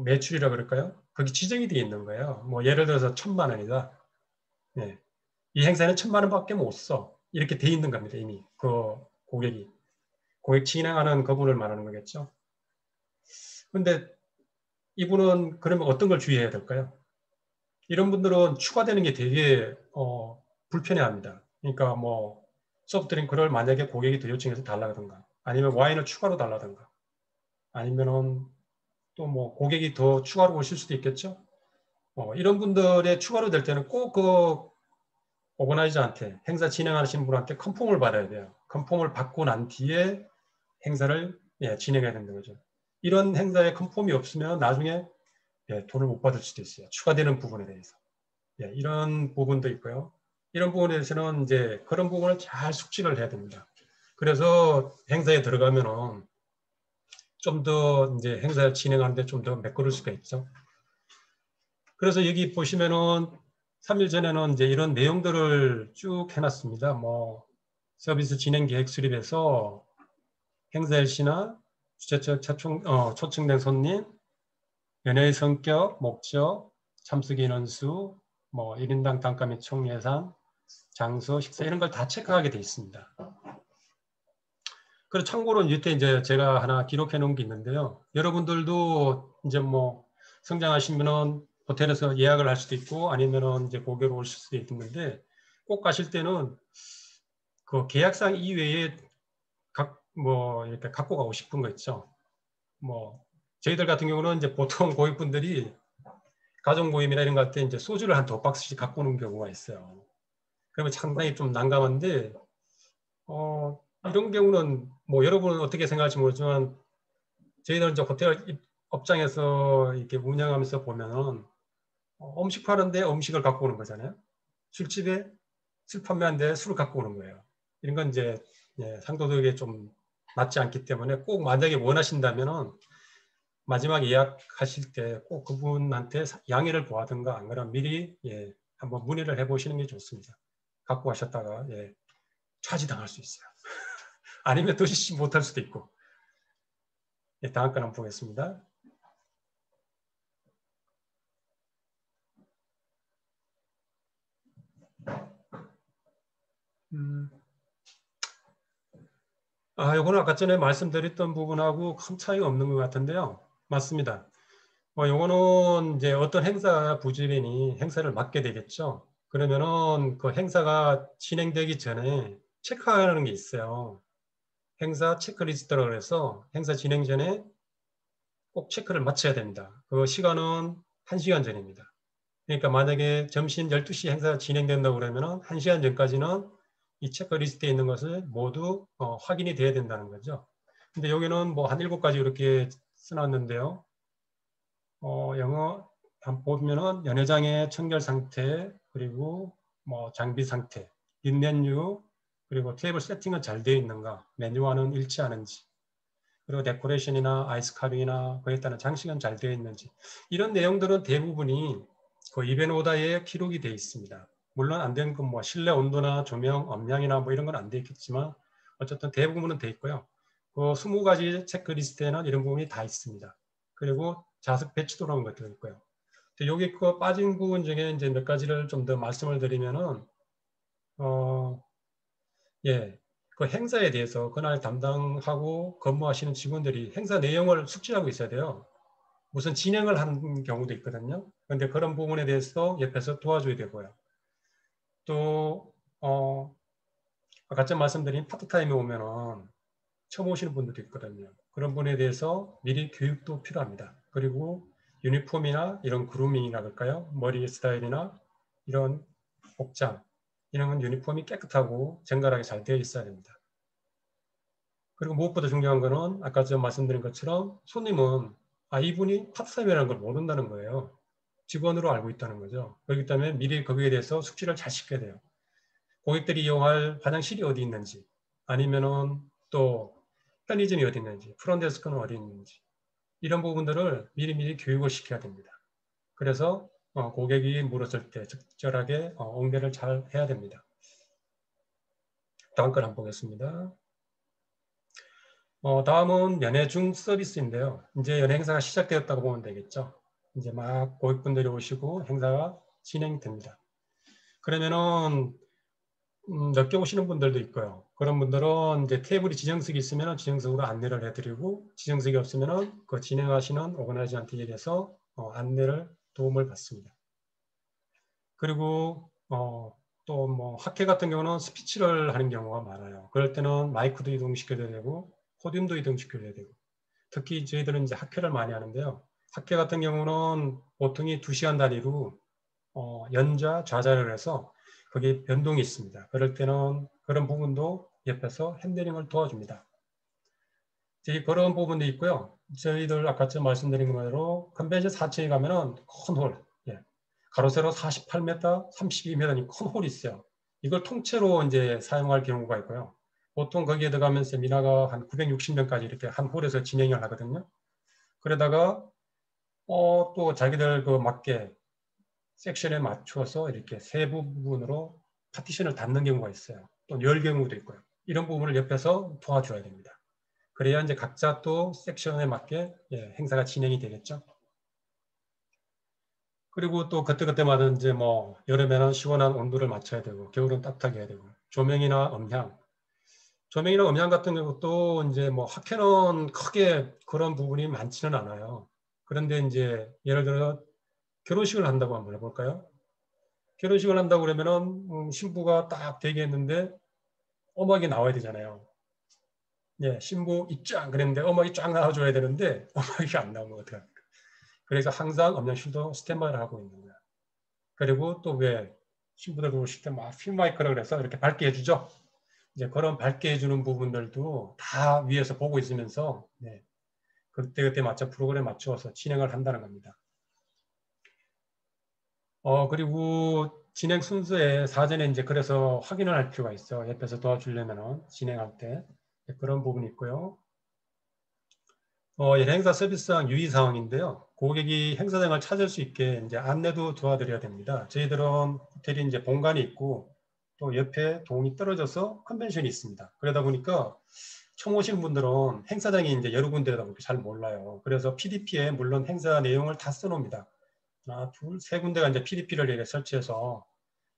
E: 매출이라 그럴까요? 거기 지정이 되어 있는 거예요. 예를 들어서 1,000만 원이다. 네. 이 행사는 1,000만 원밖에 못 써. 이렇게 돼 있는 겁니다. 이미 그 고객 진행하는 그분을 말하는 거겠죠. 근데 이분은 그러면 어떤 걸 주의해야 될까요? 이런 분들은 추가되는 게 되게 불편해합니다. 그러니까 소프트드링크를 만약에 고객이 더 요청해서 달라든가 아니면 와인을 추가로 달라든가 아니면은 또 고객이 더 추가로 오실 수도 있겠죠. 이런 분들의 추가로 될 때는 꼭 그 오거나이저한테 행사 진행하시는 분한테 컨펌을 받아야 돼요. 컨펌을 받고 난 뒤에 행사를 진행해야 된다는 거죠. 이런 행사에 컨펌이 없으면 나중에 돈을 못 받을 수도 있어요. 추가되는 부분에 대해서. 이런 부분도 있고요. 이런 부분에 대해서는 이제 그런 부분을 잘 숙지를 해야 됩니다. 그래서 행사에 들어가면은 좀 더 이제 행사를 진행하는데 좀 더 매끄러울 수가 있죠. 그래서 여기 보시면은 3일 전에는 이제 이런 내용들을 쭉 해놨습니다. 서비스 진행 계획 수립에서 행사 일시나 초청된 손님, 연회의 성격, 목적, 참석 인원수, 1인당 단가 및 총 예산, 장소, 식사 이런 걸 다 체크하게 돼 있습니다. 그리고 참고로 이때 이제 제가 하나 기록해 놓은 게 있는데요. 여러분들도 이제 성장하시면은 호텔에서 예약을 할 수도 있고 아니면은 이제 고객으로 오실 수도 있는데 꼭 가실 때는 그 계약상 이외에 이렇게 갖고 가고 싶은 거 있죠. 저희들 같은 경우는 이제 보통 고객분들이 가족 모임이나 이런 거 할 때 이제 소주를 한 2박스씩 갖고 오는 경우가 있어요. 그러면 상당히 좀 난감한데 이런 경우는 여러분은 어떻게 생각할지 모르지만 저희들은 이제 호텔 업장에서 이렇게 운영하면서 보면은 음식 파는데 음식을 갖고 오는 거잖아요. 술집에 술 판매하는데 술을 갖고 오는 거예요. 이런 건 이제 상도덕에 좀 맞지 않기 때문에 꼭 만약에 원하신다면은 마지막 예약하실 때 꼭 그분한테 양해를 구하든가 안 그러면 미리 한번 문의를 해보시는 게 좋습니다. 갖고 가셨다가 차지당할 수 있어요. 아니면 드시지 못할 수도 있고. 다음 건 한번 보겠습니다. 요거는 아까 전에 말씀드렸던 부분하고 큰 차이가 없는 것 같은데요. 맞습니다. 요거는 이제 어떤 행사 부지런히 행사를 맡게 되겠죠. 그러면은 그 행사가 진행되기 전에 체크하는 게 있어요. 행사 체크리스트라고 해서 행사 진행 전에 꼭 체크를 마쳐야 됩니다. 그 시간은 1시간 전입니다. 그러니까 만약에 점심 12시 행사가 진행된다고 그러면은 1시간 전까지는 이 체크리스트에 있는 것을 모두 확인이 돼야 된다는 거죠. 근데 여기는 뭐 한 7가지 이렇게 써놨는데요. 영어 보면은 연회장의 청결 상태, 그리고 뭐 장비 상태, 빈메뉴, 그리고 테이블 세팅은 잘 되어 있는가, 메뉴와는 일치하는지, 그리고 데코레이션이나 아이스 카빙이나 그에 따른 장식은 잘 되어 있는지, 이런 내용들은 대부분이 그 이벤트 오더에 기록이 되어 있습니다. 물론 안 된 건 뭐 실내 온도나 조명, 음량이나 뭐 이런 건 안 되어 있겠지만 어쨌든 대부분은 되어 있고요. 그 20가지 체크리스트에는 이런 부분이 다 있습니다. 그리고 자석 배치도라는 것도 있고요. 여기 그 빠진 부분 중에 이제 몇 가지를 좀 더 말씀을 드리면은, 그 행사에 대해서 그날 담당하고 근무하시는 직원들이 행사 내용을 숙지하고 있어야 돼요. 무슨 진행을 하는 경우도 있거든요. 그런데 그런 부분에 대해서 옆에서 도와줘야 되고요. 또, 아까 전 말씀드린 파트타임에 오면은 처음 오시는 분들도 있거든요. 그런 분에 대해서 미리 교육도 필요합니다. 그리고 유니폼이나 이런 그루밍이라 그럴까요? 머리 스타일이나 이런 복장, 이런 건 유니폼이 깨끗하고 정갈하게 잘 되어 있어야 됩니다. 그리고 무엇보다 중요한 거는 아까 전 말씀드린 것처럼 손님은 이분이 파트타임이라는 걸 모른다는 거예요. 직원으로 알고 있다는 거죠. 그렇기 때문에 미리 거기에 대해서 숙지를 잘 시켜야 돼요. 고객들이 이용할 화장실이 어디 있는지, 아니면은 또 편의점이 어디 있는지, 프론데스크는 어디 있는지, 이런 부분들을 미리미리 교육을 시켜야 됩니다. 그래서 고객이 물었을 때 적절하게 응대를 잘 해야 됩니다. 다음 걸 한번 보겠습니다. 다음은 연회 중 서비스인데요. 이제 연회 행사가 시작되었다고 보면 되겠죠. 이제 막 고객분들이 오시고 행사가 진행됩니다. 그러면은 늦게 오시는 분들도 있고요. 그런 분들은 이제 테이블이 지정석이 있으면 지정석으로 안내를 해드리고, 지정석이 없으면 그 진행하시는 오거나이저한테 일해서 안내를 도움을 받습니다. 그리고 또 뭐 학회 같은 경우는 스피치를 하는 경우가 많아요. 그럴 때는 마이크도 이동시켜야 되고 포디움도 이동시켜야 되고, 특히 저희들은 이제 학회를 많이 하는데요. 학회 같은 경우는 보통이 2시간 단위로 연좌, 좌좌를 해서 거기에 변동이 있습니다. 그럴 때는 그런 부분도 옆에서 핸들링을 도와줍니다. 그런 부분도 있고요. 저희들 아까 말씀드린 것대로 컨벤션 4층에 가면은 큰 홀, 가로 세로 48m, 32m니 큰 홀이 있어요. 이걸 통째로 이제 사용할 경우가 있고요. 보통 거기에 들어가면 세미나가 한 960명까지 이렇게 한 홀에서 진행을 하거든요. 그러다가 또 자기들 그 맞게 섹션에 맞춰서 이렇게 세부 부분으로 파티션을 닫는 경우가 있어요. 또 열 경우도 있고요. 이런 부분을 옆에서 도와줘야 됩니다. 그래야 이제 각자 또 섹션에 맞게 행사가 진행이 되겠죠. 그리고 또 그때그때마다 이제 뭐 여름에는 시원한 온도를 맞춰야 되고, 겨울은 따뜻하게 해야 되고, 조명이나 음향 같은 것도 이제 뭐 학회는 크게 그런 부분이 많지는 않아요. 그런데 이제 예를 들어 결혼식을 한다고 한번 해볼까요? 결혼식을 한다고 그러면은 신부가 딱 대기했는데 음악이 나와야 되잖아요. 신부 입장 그랬는데 음악이 쫙 나와줘야 되는데 음악이 안 나오면 어떡합니까? 그래서 항상 음향실도 스탠바이를 하고 있는 거야. 그리고 또 왜 신부들 들어오실 때 막 필마이크라 그래서 이렇게 밝게 해주죠. 이제 그런 밝게 해주는 부분들도 다 위에서 보고 있으면서 그때 맞춰 프로그램 맞추어서 진행을 한다는 겁니다. 그리고 진행 순서에 사전에 이제 그래서 확인을 할 필요가 있어. 옆에서 도와주려면은 진행할 때 그런 부분이 있고요. 행사 서비스상 유의사항인데요. 고객이 행사장을 찾을 수 있게 이제 안내도 도와드려야 됩니다. 저희들은 호텔이 이제 본관이 있고 또 옆에 동이 떨어져서 컨벤션이 있습니다. 그러다 보니까 처음 오신 분들은 행사장이 이제 여러 군데다 보니까 잘 몰라요. 그래서 PDP에 물론 행사 내용을 다 써놓습니다. 하나, 둘, 세 군데가 이제 PDP를 이렇게 설치해서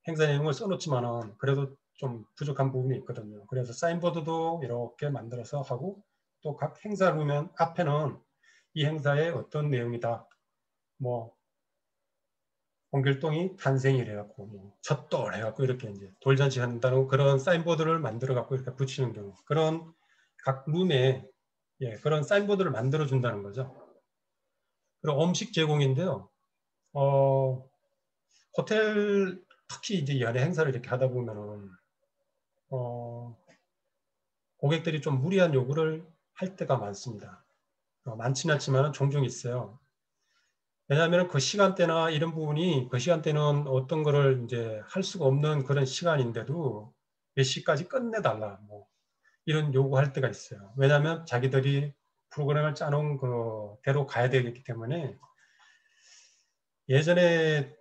E: 행사 내용을 써놓지만은 그래도 좀 부족한 부분이 있거든요. 그래서 사인보드도 이렇게 만들어서 하고, 또 각 행사 룸 앞에는 이 행사에 어떤 내용이다, 뭐 홍길동이 탄생일 해갖고 뭐 첫돌 해갖고 이렇게 이제 돌잔치 한다는 그런 사인보드를 만들어 갖고 이렇게 붙이는 경우, 그런 각 룸에 그런 사인보드를 만들어 준다는 거죠. 그리고 음식 제공인데요. 호텔 특히 이제 연예 행사를 이렇게 하다 보면은 고객들이 좀 무리한 요구를 할 때가 많습니다. 많지는 않지만 종종 있어요. 왜냐하면 그 시간대나 이런 부분이 그 시간대는 어떤 거를 이제 할 수가 없는 그런 시간인데도 몇 시까지 끝내달라 뭐 이런 요구할 때가 있어요. 왜냐하면 자기들이 프로그램을 짜놓은 그 대로 가야 되기 때문에. 예전에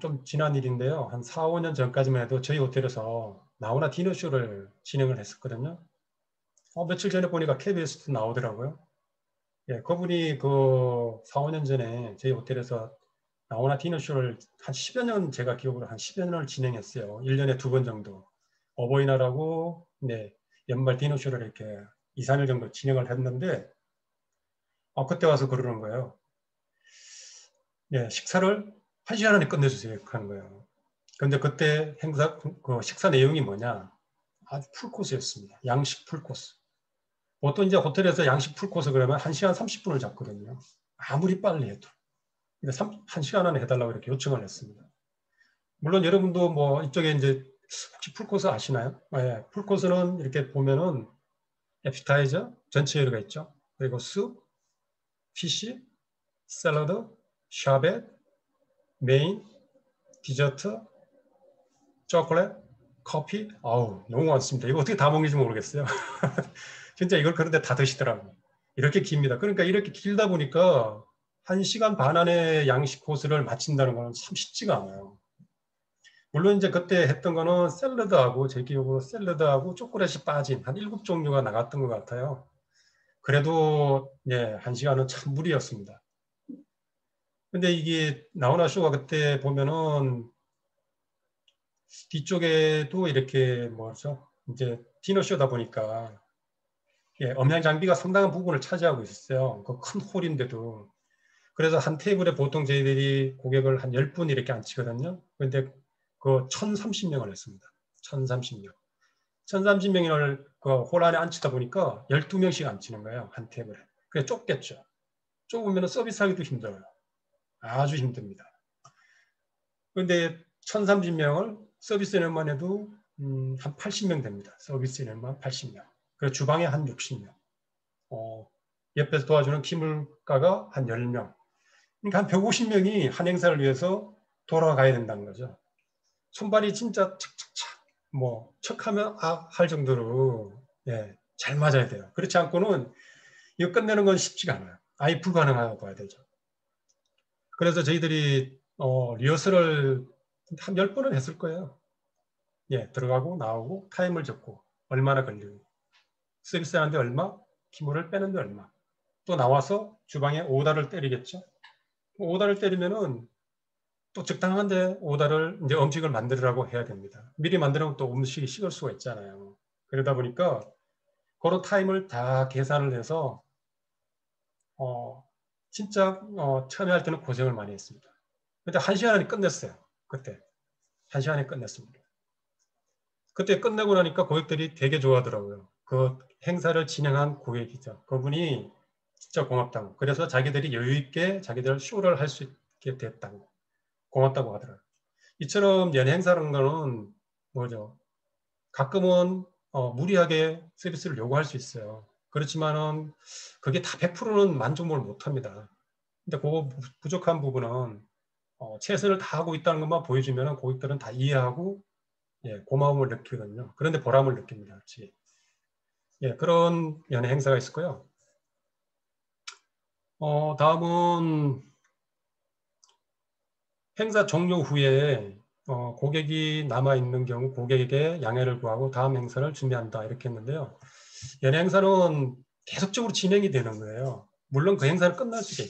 E: 좀 지난 일인데요. 한 4, 5년 전까지만 해도 저희 호텔에서 나훈아 디너쇼를 진행을 했었거든요. 며칠 전에 보니까 KBS도 나오더라고요. 예, 그분이 그 4, 5년 전에 저희 호텔에서 나훈아 디너쇼를 한 10여 년, 제가 기억으로 한 10여 년을 진행했어요. 1년에 2번 정도. 어버이날하고 네, 연말 디너쇼를 이렇게 2, 3일 정도 진행을 했는데 그때 와서 그러는 거예요. 네, 식사를 1시간 안에 끝내주세요. 하는 거예요. 그런데 그때 행사, 그 식사 내용이 뭐냐? 아주 풀코스였습니다. 양식 풀코스. 보통 이제 호텔에서 양식 풀코스 그러면 1시간 30분을 잡거든요. 아무리 빨리 해도. 근데 1시간 안에 해달라고 이렇게 요청을 했습니다. 물론 여러분도 뭐 이쪽에 이제 혹시 풀코스 아시나요? 네, 풀코스는 이렇게 보면은 애피타이저, 전체 요리가 있죠. 그리고 숲, 피쉬, 샐러드, 샤벳, 메인, 디저트, 초콜릿, 커피. 아우, 너무 많습니다. 이거 어떻게 다 먹는지 모르겠어요. 진짜 이걸 그런데 다 드시더라고요. 이렇게 깁니다. 그러니까 이렇게 길다 보니까 1시간 반 안에 양식 코스를 마친다는 건 참 쉽지가 않아요. 물론 이제 그때 했던 거는 샐러드하고 제 기억으로 샐러드하고 초콜릿이 빠진 한 7종류가 나갔던 것 같아요. 그래도 예, 1시간은 참 무리였습니다. 근데 이게 나훈아 쇼가 그때 보면은 뒤쪽에도 이렇게 뭐죠? 이제 디너쇼다 보니까 예, 음향 장비가 상당한 부분을 차지하고 있었어요. 그 큰 홀인데도. 그래서 한 테이블에 보통 저희들이 고객을 한 10분 이렇게 앉히거든요. 그런데 그 1030명을 했습니다. 1030명. 1030명을 그 홀 안에 앉히다 보니까 12명씩 앉히는 거예요. 한 테이블에. 그게 좁겠죠. 좁으면 서비스하기도 힘들어요. 아주 힘듭니다. 그런데 1030명을 서비스 인원만 해도 한 80명 됩니다. 서비스 인원만 80명. 그리고 주방에 한 60명. 옆에서 도와주는 기물가가 한 10명. 그러니까 한 150명이 한 행사를 위해서 돌아가야 된다는 거죠. 손발이 진짜 척척척 뭐 척하면 할 정도로 예, 잘 맞아야 돼요. 그렇지 않고는 이거 끝내는 건 쉽지가 않아요. 아예 불가능하다고 봐야 되죠. 그래서 저희들이 리허설을 한 10번은 했을 거예요. 예, 들어가고 나오고 타임을 적고 얼마나 걸리고 서비스하는데 얼마, 기물을 빼는데 얼마. 또 나와서 주방에 오다를 때리겠죠. 오다를 때리면은 또 적당한데 오다를 이제 음식을 만들으라고 해야 됩니다. 미리 만들면 또 음식이 식을 수가 있잖아요. 그러다 보니까 그런 타임을 다 계산을 해서 진짜 처음에 할 때는 고생을 많이 했습니다. 근데 1시간 안에 끝냈어요. 그때 1시간에 끝냈습니다. 그때 끝내고 나니까 고객들이 되게 좋아하더라고요. 그 행사를 진행한 고객이죠. 그분이 진짜 고맙다고. 그래서 자기들이 여유 있게 자기들 쇼를 할 수 있게 됐다고. 고맙다고 하더라고요. 이처럼 연예 행사라는 거는 뭐죠? 가끔은 무리하게 서비스를 요구할 수 있어요. 그렇지만은 그게 다 100%는 만족을 못합니다. 근데 그 부족한 부분은 최선을 다하고 있다는 것만 보여주면 고객들은 다 이해하고 예, 고마움을 느끼거든요. 그런데 보람을 느낍니다. 같이. 예, 그런 연예 행사가 있었고요. 다음은 행사 종료 후에 고객이 남아있는 경우 고객에게 양해를 구하고 다음 행사를 준비한다 이렇게 했는데요. 연예 행사는 계속적으로 진행이 되는 거예요. 물론 그 행사는 끝날 수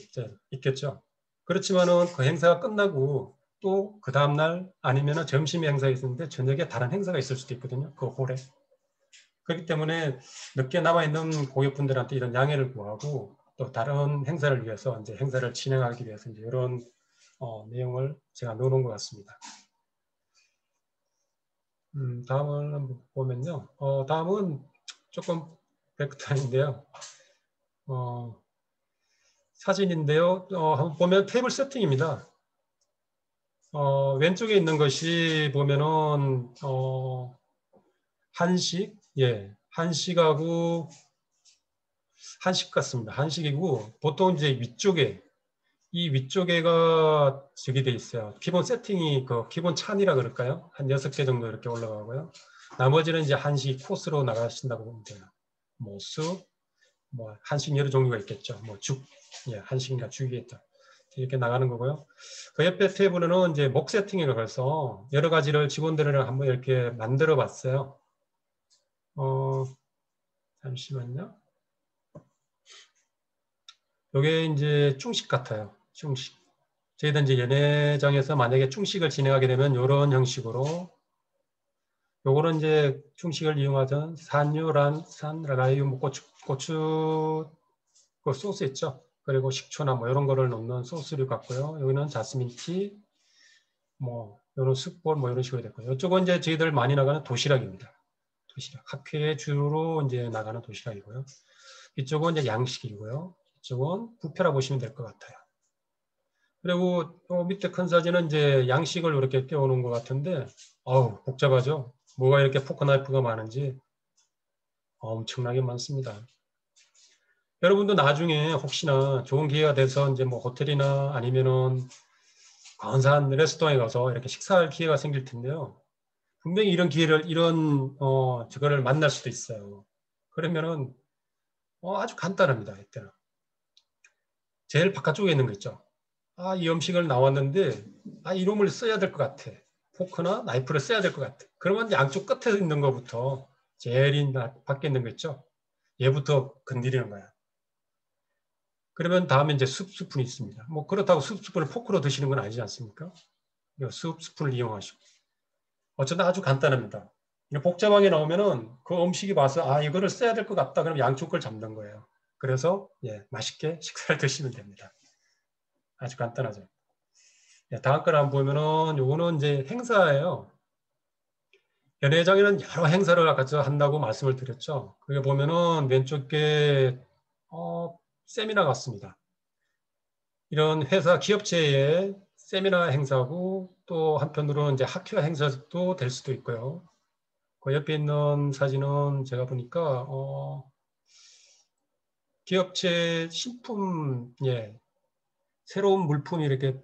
E: 있겠죠. 그렇지만은 그 행사가 끝나고 또 그 다음날 아니면 점심에 행사가 있었는데 저녁에 다른 행사가 있을 수도 있거든요. 그 홀에. 그렇기 때문에 늦게 남아있는 고객분들한테 이런 양해를 구하고 또 다른 행사를 위해서 이제 행사를 진행하기 위해서 이제 이런 내용을 제가 넣어놓은 것 같습니다. 다음을 한번 보면요. 다음은 조금 백타인데요. 사진인데요. 한번 보면 테이블 세팅입니다. 왼쪽에 있는 것이 보면은 한식, 예, 한식하고 한식 같습니다. 한식이고 보통 이제 위쪽에 이 위쪽에가 저기 돼 있어요. 기본 세팅이 그 기본 찬이라 그럴까요? 한 6개 정도 이렇게 올라가고요. 나머지는 이제 한식 코스로 나가신다고 보면 돼요. 뭐 쑥, 뭐 한식 여러 종류가 있겠죠. 뭐 죽, 예, 한식이나 죽이 있다. 이렇게 나가는 거고요. 그 옆에 테이블은 이제 목 세팅이라고 해서 여러 가지를 직원들이랑 한번 이렇게 만들어 봤어요. 잠시만요. 요게 이제 중식 같아요. 중식. 저희들 이제 연회장에서 만약에 중식을 진행하게 되면 이런 형식으로 요거는 이제 중식을 이용하던 산유, 라유, 뭐 고추 그 소스 있죠. 그리고 식초나 뭐 이런 거를 넣는 소스류 같고요. 여기는 자스민티, 뭐 이런 숯볼 뭐 이런 식으로 됐고요. 이쪽은 이제 저희들 많이 나가는 도시락입니다. 도시락. 학회에 주로 이제 나가는 도시락이고요. 이쪽은 이제 양식이고요. 이쪽은 뷔페라 보시면 될 것 같아요. 그리고 밑에 큰 사진은 이제 양식을 이렇게 띄워놓은 것 같은데, 어우, 복잡하죠? 뭐가 이렇게 포크 나이프가 많은지 엄청나게 많습니다. 여러분도 나중에 혹시나 좋은 기회가 돼서 이제 뭐 호텔이나 아니면은 건사한 레스토랑에 가서 이렇게 식사할 기회가 생길 텐데요. 분명히 이런 기회를, 저거를 만날 수도 있어요. 그러면은, 아주 간단합니다. 이때는. 제일 바깥쪽에 있는 거 있죠. 아, 이 음식을 나왔는데, 이름을 써야 될 것 같아. 포크나 나이프를 써야 될 것 같아. 그러면 양쪽 끝에 있는 것부터 제일 밖에 있는 거 있죠. 얘부터 건드리는 거야. 그러면 다음에 이제 스푼이 있습니다. 뭐 그렇다고 스푼을 포크로 드시는 건 아니지 않습니까? 스푼을 이용하시고. 어쩌다 아주 간단합니다. 복잡하게 나오면은 그 음식이 봐서 이거를 써야 될 것 같다. 그럼 양쪽 걸 잡는 거예요. 그래서 예, 맛있게 식사를 드시면 됩니다. 아주 간단하죠. 예, 다음 걸 한번 보면은 요거는 이제 행사예요. 연회장에는 여러 행사를 아까 한다고 말씀을 드렸죠. 그게 보면은 왼쪽에 세미나 같습니다. 이런 회사 기업체의 세미나 행사고 또 한편으로는 이제 학회 행사도 될 수도 있고요. 그 옆에 있는 사진은 제가 보니까 기업체 신품, 예, 새로운 물품이 이렇게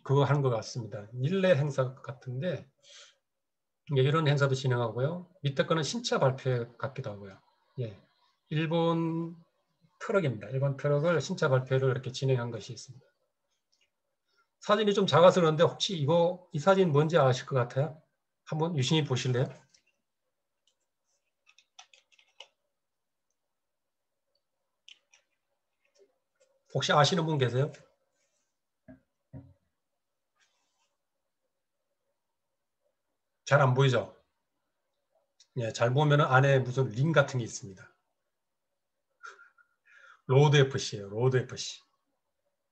E: 그거 하는 것 같습니다. 일례 행사 같은데 이런 행사도 진행하고요. 밑에 거는 신차 발표 같기도 하고요. 예, 일본 트럭입니다. 일본 트럭을 신차 발표를 이렇게 진행한 것이 있습니다. 사진이 좀 작아서 그런데 혹시 이 사진 뭔지 아실 것 같아요? 한번 유심히 보실래요? 혹시 아시는 분 계세요? 잘 안 보이죠? 예, 잘 보면 안에 무슨 링 같은 게 있습니다. 로드 FC예요. 로드 FC.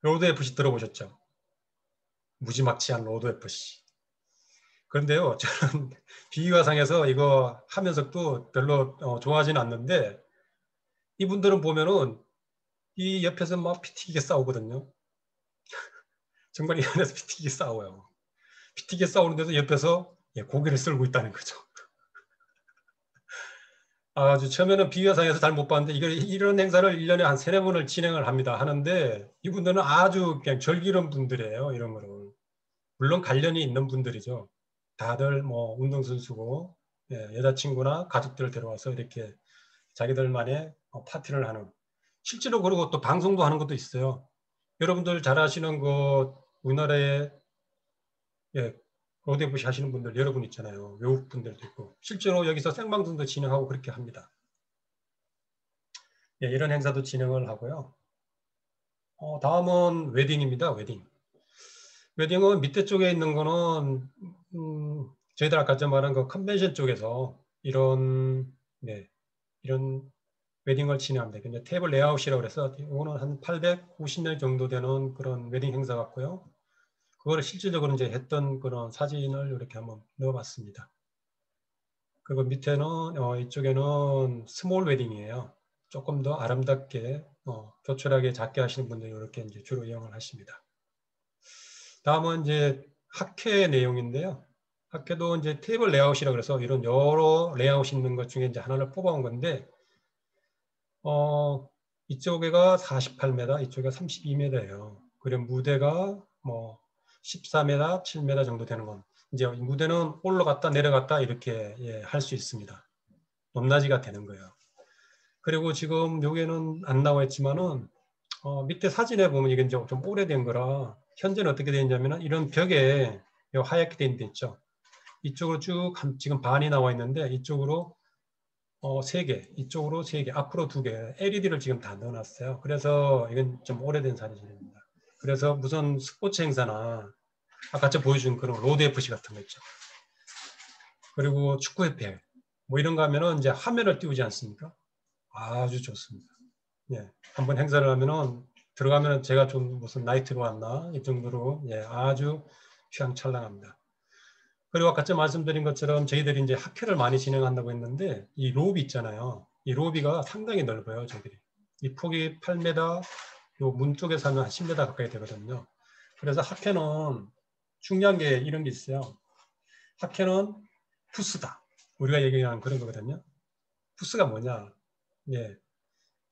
E: 로드 FC 들어보셨죠? 무지막지한 로드 FC. 그런데요, 저는 비교과상에서 이거 하면서도 별로 좋아하지는 않는데 이분들은 보면은 이 옆에서 막 피튀기게 싸우거든요. 정말 이 안에서 피튀기게 싸워요. 피튀기게 싸우는데도 옆에서 고개를 쓸고 있다는 거죠. 아주 처음에는 비교상에서 잘 못 봤는데 이런 행사를 1년에 한 3-4번을 진행을 합니다. 하는데 이분들은 아주 그냥 절기는 분들이에요. 이런 거는. 물론 관련이 있는 분들이죠. 다들 뭐 운동선수고 여자친구나 가족들을 데려와서 이렇게 자기들만의 파티를 하는. 실제로 그리고 또 방송도 하는 것도 있어요. 여러분들 잘 아시는 우리나라에 로드 FC 하시는 분들 여러분 있잖아요. 외국 분들도 있고 실제로 여기서 생방송도 진행하고 그렇게 합니다. 예, 이런 행사도 진행을 하고요. 다음은 웨딩입니다. 웨딩은 밑에 쪽에 있는 거는 저희들 아까 말한 그 컨벤션 쪽에서 이런 웨딩을 진행합니다. 근데 테이블 레이아웃이라고 해서 이거는 한 850명 정도 되는 그런 웨딩 행사 같고요. 그거를 실질적으로 이제 했던 그런 사진을 이렇게 한번 넣어봤습니다. 그리고 밑에는 이쪽에는 스몰 웨딩이에요. 조금 더 아름답게 조촐하게 작게 하시는 분들이 이렇게 이제 주로 이용을 하십니다. 다음은 이제 학회 내용인데요. 학회도 이제 테이블 레이아웃이라 그래서 이런 여러 레이아웃이 있는 것 중에 이제 하나를 뽑아온 건데, 이쪽에가 48m, 이쪽에 32m예요. 그리고 무대가 뭐 14m, 7m 정도 되는 건 이제 무대는 올라갔다 내려갔다 이렇게 할 수 있습니다. 높낮이가 되는 거예요. 그리고 지금 여기에는 안 나와 있지만은 밑에 사진에 보면 이게 이제 좀 오래된 거라 현재는 어떻게 되어 있냐면은 이런 벽에 하얗게 돼 있는 데 있죠. 이쪽으로 쭉 지금 반이 나와 있는데 이쪽으로 3개, 이쪽으로 3개, 앞으로 2개 LED를 지금 다 넣어놨어요. 그래서 이건 좀 오래된 사진입니다. 그래서 무슨 스포츠 행사나 아까 제가 보여준 그런 로드 FC 같은 거 있죠. 그리고 축구협회 뭐 이런 거 하면은 이제 화면을 띄우지 않습니까? 아주 좋습니다. 예, 한번 행사를 하면은 들어가면은 제가 좀 무슨 나이트로 왔나 이 정도로 아주 휘황찬란합니다. 그리고 아까 말씀드린 것처럼 저희들이 이제 학회를 많이 진행한다고 했는데 이 로비 있잖아요. 이 로비가 상당히 넓어요. 저희들이 이 폭이 8m, 요 문 쪽에서 하면 한 10m 가까이 되거든요. 그래서 학회는 중요한 게 이런 게 있어요. 학회는 부스다. 우리가 얘기하는 그런 거거든요. 부스가 뭐냐?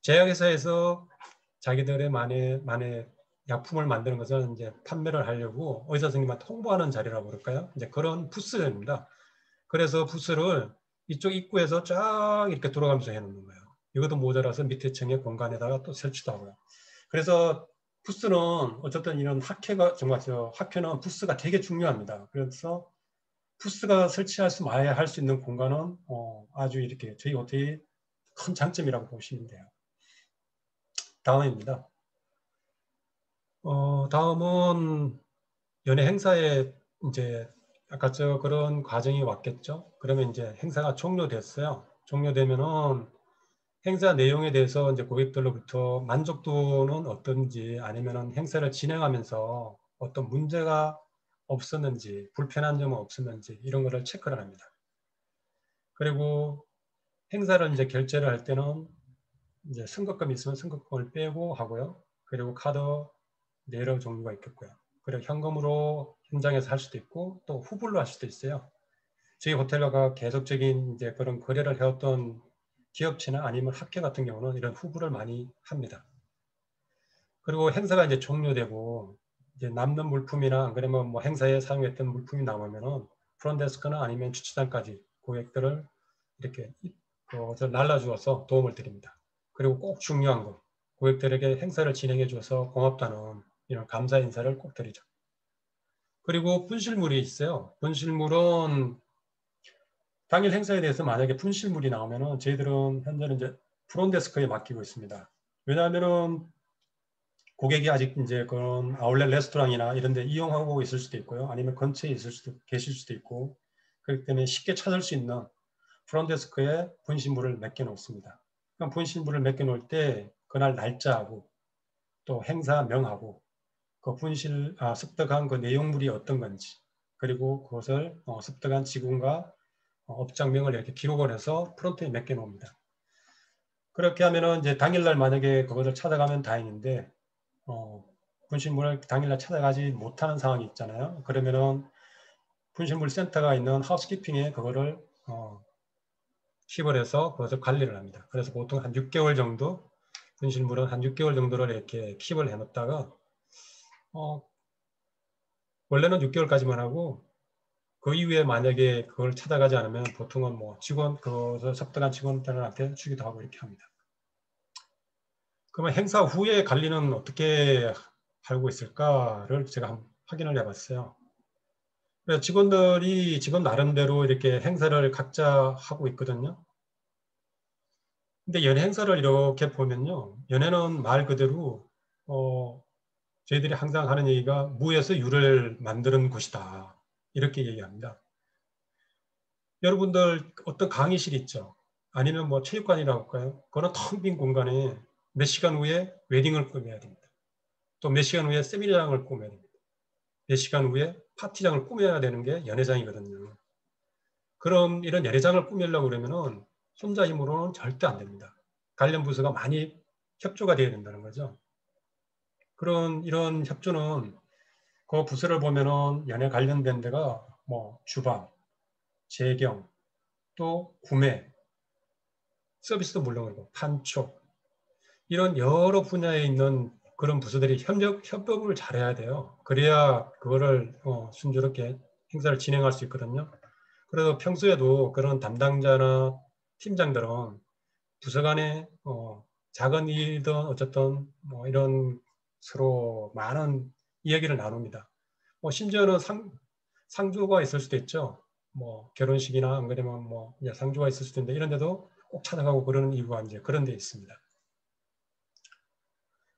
E: 제약회사에서 자기들의 만의 약품을 만드는 것은 이제 판매를 하려고 의사 선생님한테 홍보하는 자리라고 그럴까요? 이제 그런 부스입니다. 그래서 부스를 이쪽 입구에서 쫙 이렇게 돌아가면서 해놓는 거예요. 이것도 모자라서 밑에 층의 공간에다가 또 설치도 하고요. 그래서 부스는 어쨌든 이런 학회가 정말 학회는 부스가 되게 중요합니다. 그래서 부스가 설치할 수 마야 할 수 있는 공간은 아주 이렇게 저희 호텔이 큰 장점이라고 보시면 돼요. 다음입니다. 다음은 연예 행사에 이제 아까 그런 과정이 왔겠죠. 그러면 이제 행사가 종료됐어요. 종료되면은 행사 내용에 대해서 이제 고객들로부터 만족도는 어떤지 아니면은 행사를 진행하면서 어떤 문제가 없었는지 불편한 점은 없었는지 이런 거를 체크를 합니다. 그리고 행사를 이제 결제를 할 때는 이제 승급금이 있으면 승급금을 빼고 하고요. 그리고 카드 여러 종류가 있겠고요. 그리고 현금으로 현장에서 할 수도 있고 또 후불로 할 수도 있어요. 저희 호텔과 계속적인 이제 그런 거래를 해왔던 기업체나 아니면 학회 같은 경우는 이런 후불을 많이 합니다. 그리고 행사가 이제 종료되고 이제 남는 물품이나 안 그러면 뭐 행사에 사용했던 물품이 남으면은 프론데스크나 아니면 주차장까지 고객들을 이렇게 날라주어서 도움을 드립니다. 그리고 꼭 중요한 거 고객들에게 행사를 진행해 줘서 고맙다는 이런 감사 인사를 꼭 드리죠. 그리고 분실물이 있어요. 분실물은 당일 행사에 대해서 만약에 분실물이 나오면은 저희들은 현재는 이제 프론데스크에 맡기고 있습니다. 왜냐하면은 고객이 아직 이제 그런 아울렛 레스토랑이나 이런 데 이용하고 있을 수도 있고요. 아니면 근처에 계실 수도 있고 그렇기 때문에 쉽게 찾을 수 있는 프론데스크에 분실물을 맡겨 놓습니다. 그럼 분실물을 맡겨 놓을 때 그날 날짜하고 또 행사명하고 그 습득한 그 내용물이 어떤 건지 그리고 그것을 습득한 직원과 업장명을 이렇게 기록을 해서 프론트에 맡겨 놓습니다. 그렇게 하면은 이제 당일날 만약에 그것을 찾아가면 다행인데 분실물을 당일날 찾아가지 못하는 상황이 있잖아요. 그러면은 분실물 센터가 있는 하우스키핑에 그거를 킵을 해서 그것을 관리를 합니다. 그래서 보통 한 6개월 정도 분실물은 한 6개월 정도를 이렇게 킵을 해놓다가 원래는 6개월까지만 하고 그 이후에 만약에 그걸 찾아가지 않으면 보통은 뭐 그것을 습득한 직원들한테 주기도 하고 이렇게 합니다. 그러면 행사 후에 관리는 어떻게 하고 있을까를 제가 한번 확인을 해봤어요. 그래서 직원 나름대로 이렇게 행사를 각자 하고 있거든요. 근데 연예 행사를 이렇게 보면요. 연예는 말 그대로 저희들이 항상 하는 얘기가 무에서 유를 만드는 곳이다. 이렇게 얘기합니다. 여러분들 어떤 강의실 있죠? 아니면 뭐 체육관이라고 할까요? 그거는 텅 빈 공간에 몇 시간 후에 웨딩을 꾸며야 됩니다. 또 몇 시간 후에 세미나장을 꾸며야 됩니다. 몇 시간 후에 파티장을 꾸며야 되는 게 연회장이거든요. 그럼 이런 연회장을 꾸미려고 그러면은 혼자 힘으로는 절대 안 됩니다. 관련 부서가 많이 협조가 되어야 된다는 거죠. 이런 협조는 그 부서를 보면은 연회 관련된 데가 뭐 주방, 재경, 또 구매, 서비스도 물론이고 판촉, 이런 여러 분야에 있는 그런 부서들이 협업을 잘해야 돼요. 그래야 그거를 순조롭게 행사를 진행할 수 있거든요. 그래서 평소에도 그런 담당자나 팀장들은 부서 간에 작은 일이든 어쨌든 뭐 이런 서로 많은 이야기를 나눕니다. 심지어는 상주가 있을 수도 있죠. 뭐 결혼식이나 안 그러면 뭐 상주가 있을 수도 있는데 이런 데도 꼭 찾아가고 그러는 이유가 이제 그런 데 있습니다.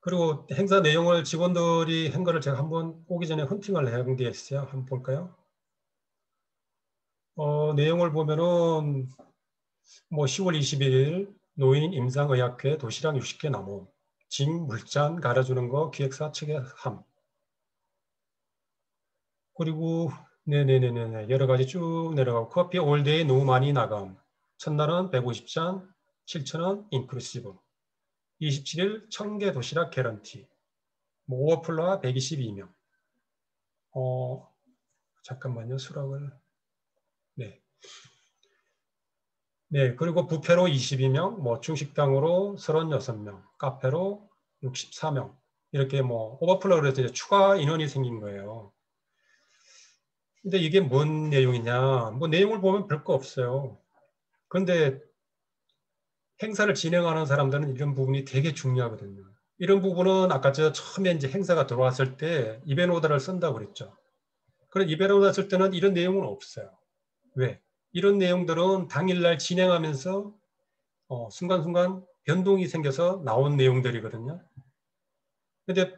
E: 그리고 행사 내용을 직원들이 한 거를 제가 한번 오기 전에 헌팅을 해본 게 있어요. 한번 볼까요? 내용을 보면은 뭐 10월 21일 노인 임상의학회 도시락 60개 나눔, 징 물잔 갈아주는 거 기획사 측에 함. 그리고 네네네네 여러 가지 쭉 내려가고 커피 올데이 너무 많이 나감. 첫날은 150잔 7,000원 인클루시브. 27일 1000개 도시락 개런티. 뭐 오어플러와 122명. 잠깐만요. 수락을. 네. 네, 그리고 뷔페로 22명, 뭐 중식당으로 36명, 카페로 64명. 이렇게 뭐 오버플러로 해서 이제 추가 인원이 생긴 거예요. 근데 이게 뭔 내용이냐? 뭐 내용을 보면 별거 없어요. 그런데 행사를 진행하는 사람들은 이런 부분이 되게 중요하거든요. 이런 부분은 아까 저 처음에 이제 행사가 들어왔을 때 이벤트 오더를 쓴다고 그랬죠. 그런 이벤트 오더 쓸 때는 이런 내용은 없어요. 왜? 이런 내용들은 당일날 진행하면서 순간순간 변동이 생겨서 나온 내용들이거든요. 근데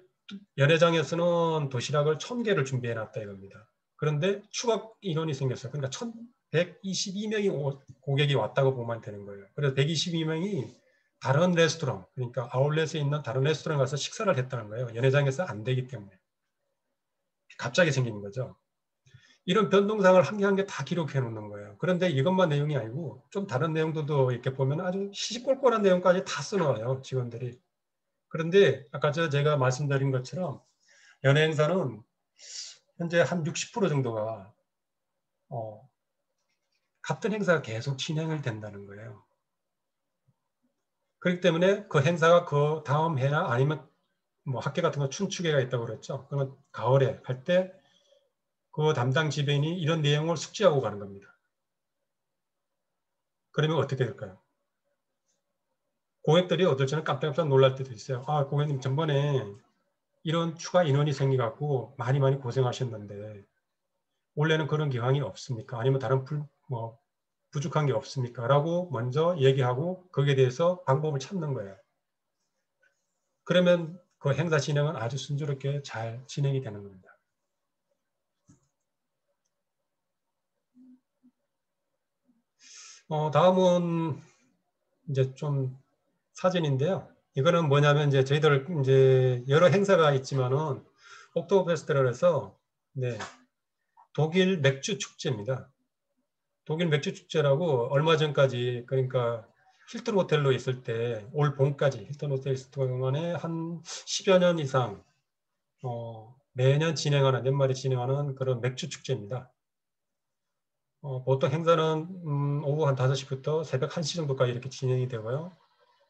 E: 연회장에서는 도시락을 1000개를 준비해 놨다 이겁니다. 그런데 추가 인원이 생겼어요. 그러니까 1122명이 고객이 왔다고 보면 되는 거예요. 그래서 122명이 다른 레스토랑, 그러니까 아울렛에 있는 다른 레스토랑 가서 식사를 했다는 거예요. 연회장에서 안 되기 때문에. 갑자기 생긴 거죠. 이런 변동사항을 한 개 한 개 다 기록해 놓는 거예요. 그런데 이것만 내용이 아니고 좀 다른 내용들도 이렇게 보면 아주 시시콜콜한 내용까지 다 써놓아요. 직원들이. 그런데 아까 제가 말씀드린 것처럼 연예 행사는 현재 한 60% 정도가 같은 행사가 계속 진행을 된다는 거예요. 그렇기 때문에 그 행사가 그 다음 해나 아니면 뭐 학회 같은 거 춘추계가 있다고 그랬죠. 그러면 가을에 할 때 그 담당 지배인이 이런 내용을 숙지하고 가는 겁니다. 그러면 어떻게 될까요? 고객들이 어떨 때는 깜짝깜짝 놀랄 때도 있어요. 아, 고객님 전번에 이런 추가 인원이 생겨갖고 많이 고생하셨는데 원래는 그런 기왕이 없습니까? 아니면 다른 부족한 게 없습니까? 라고 먼저 얘기하고 거기에 대해서 방법을 찾는 거예요. 그러면 그 행사 진행은 아주 순조롭게 잘 진행이 되는 겁니다. 다음은 이제 좀 사진인데요. 이거는 뭐냐면 이제 저희들 이제 여러 행사가 있지만은 옥토버페스트를 해서 네, 독일 맥주 축제입니다. 독일 맥주 축제라고 얼마 전까지 그러니까 힐튼 호텔로 있을 때 올 봄까지 힐튼 호텔 있을 동안에 한 10여 년 이상 매년 진행하는 연말에 진행하는 그런 맥주 축제입니다. 보통 행사는 오후 한 5시부터 새벽 1시 정도까지 이렇게 진행이 되고요.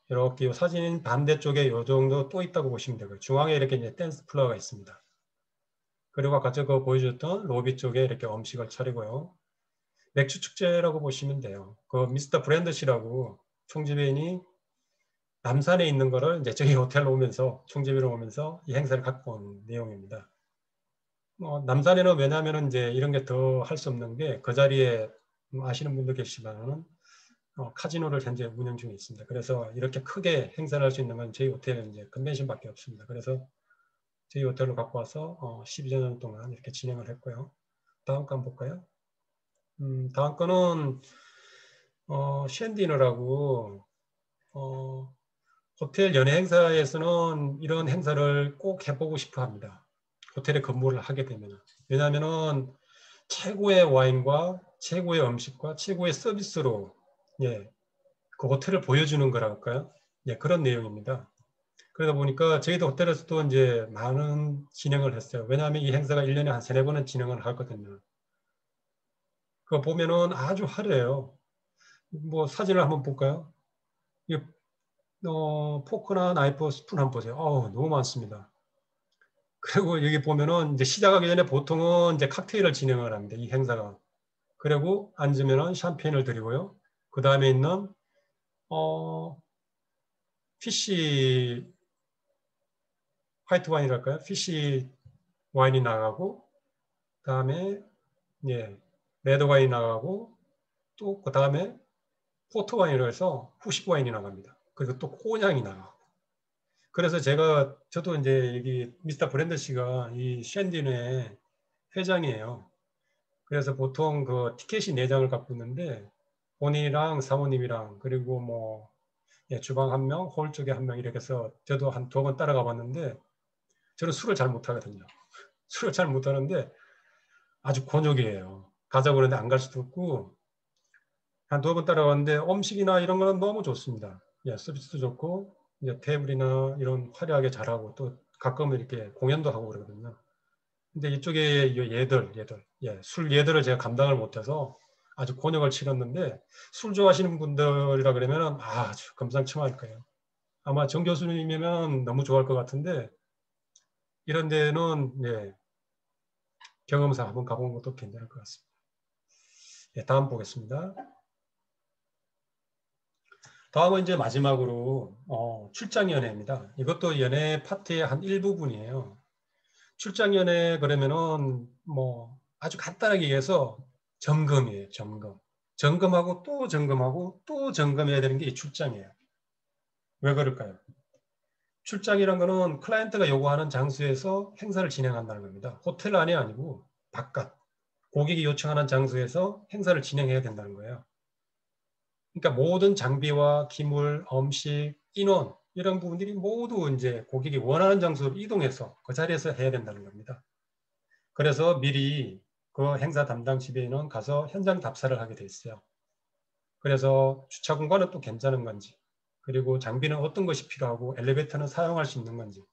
E: 이렇게 사진 반대쪽에 이 정도 또 있다고 보시면 되고요. 중앙에 이렇게 이제 댄스 플로어가 있습니다. 그리고 아까 제가 보여줬던 로비 쪽에 이렇게 음식을 차리고요. 맥주 축제라고 보시면 돼요. 그 미스터 브랜드시라고 총지배인이 남산에 있는 거를 이제 저희 호텔로 오면서 총지배로 오면서 이 행사를 갖고 온 내용입니다. 남산에는 왜냐하면 이제 이런 게 더 할 수 없는 게 그 자리에 아시는 분도 계시지만은 카지노를 현재 운영 중에 있습니다. 그래서 이렇게 크게 행사를 할 수 있는 건 저희 호텔은 이제 컨벤션밖에 없습니다. 그래서 저희 호텔로 갖고 와서 12여 년 동안 이렇게 진행을 했고요. 다음 거 한번 볼까요? 다음 거는 쉔디너라고 호텔 연예 행사에서는 이런 행사를 꼭 해보고 싶어 합니다. 호텔에 근무를 하게 되면. 왜냐하면 최고의 와인과 최고의 음식과 최고의 서비스로 그 호텔을 보여주는 거랄까요? 그런 내용입니다. 그러다 보니까 저희도 호텔에서도 이제 많은 진행을 했어요. 왜냐하면 이 행사가 1년에 한 3-4번은 진행을 하거든요. 그거 보면은 아주 화려해요. 뭐 사진을 한번 볼까요? 이 포크나 나이프, 스푼 한번 보세요. 너무 많습니다. 그리고 여기 보면은 이제 시작하기 전에 보통은 이제 칵테일을 진행을 합니다. 이 행사가. 그리고 앉으면은 샴페인을 드리고요. 그 다음에 있는 피쉬 화이트 와인이랄까요? 피쉬 와인이 나가고, 그 다음에 레드 와인이 나가고, 또 그 다음에 포트 와인으로 해서 후식 와인이 나갑니다. 그리고 또 코냑이 나가고. 그래서 저도 이제 여기 미스터 브랜드 씨가 이 쉔딘의 회장이에요. 그래서 보통 그 티켓이 4장을 갖고 있는데 본인이랑 사모님이랑 그리고 뭐 주방 1명, 홀 쪽에 1명 이렇게 해서 저도 한 2번 따라가 봤는데 저는 술을 잘 못하거든요. 술을 잘 못하는데 아주 곤욕이에요. 가자고 그러는데 안 갈 수도 없고 한 2번 따라갔는데 음식이나 이런 거는 너무 좋습니다. 서비스도 좋고 이제 테이블이나 이런 화려하게 잘하고 또 가끔은 이렇게 공연도 하고 그러거든요. 근데 이쪽에 술 얘들을 제가 감당을 못해서 아주 곤욕을 치렀는데 술 좋아하시는 분들이라 그러면 아주 금상첨화일 거예요. 아마 정 교수님이면 너무 좋아할 것 같은데 이런 데는 경험상 한번 가보는 것도 괜찮을 것 같습니다. 다음 보겠습니다. 다음은 이제 마지막으로 출장연회입니다. 이것도 연회 파트의 한 일부분이에요. 출장연회 그러면은 뭐 아주 간단하게 얘기해서 점검이에요. 점검하고 또 점검하고 또 점검해야 되는 게 이 출장이에요. 왜 그럴까요? 출장이란 거는 클라이언트가 요구하는 장소에서 행사를 진행한다는 겁니다. 호텔 안이 아니고 바깥, 고객이 요청하는 장소에서 행사를 진행해야 된다는 거예요. 그러니까 모든 장비와 기물, 음식, 인원 이런 부분들이 모두 이제 고객이 원하는 장소로 이동해서 그 자리에서 해야 된다는 겁니다. 그래서 미리 그 행사 담당 지배인은 가서 현장 답사를 하게 돼 있어요. 그래서 주차 공간은 또 괜찮은 건지, 그리고 장비는 어떤 것이 필요하고 엘리베이터는 사용할 수 있는 건지,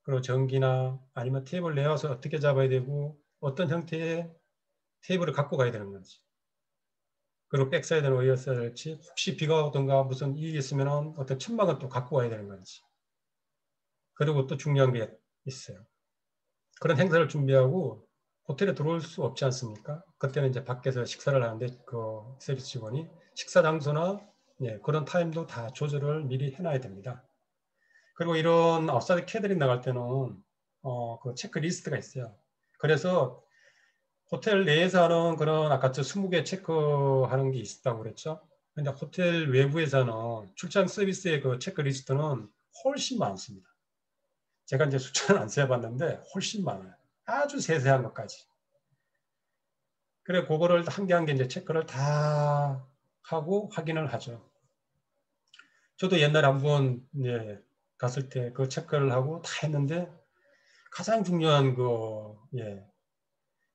E: 그리고 전기나 아니면 테이블 레이아웃을 어떻게 잡아야 되고 어떤 형태의 테이블을 갖고 가야 되는 건지, 그리고 백사이드는 어디에 써야 될지, 혹시 비가 오든가 무슨 일이 있으면 어떤 천막은 또 갖고 와야 되는 건지, 그리고 또 중요한 게 있어요. 그런 행사를 준비하고 호텔에 들어올 수 없지 않습니까? 그때는 이제 밖에서 식사를 하는데 그 서비스 직원이 식사 장소나 그런 타임도 다 조절을 미리 해놔야 됩니다. 그리고 이런 아웃사이드 캐터링 나갈 때는 그 체크리스트가 있어요. 그래서 호텔 내에서 하는 그런 아까 저 20개 체크하는 게 있다고 그랬죠. 근데 호텔 외부에서는 출장 서비스의 그 체크리스트는 훨씬 많습니다. 제가 이제 숫자는 안 세봤는데 훨씬 많아요. 아주 세세한 것까지. 그래 그거를 한 개 한 개 이제 체크를 다 하고 확인을 하죠. 저도 옛날에 한번 갔을 때 그 체크를 하고 다 했는데 가장 중요한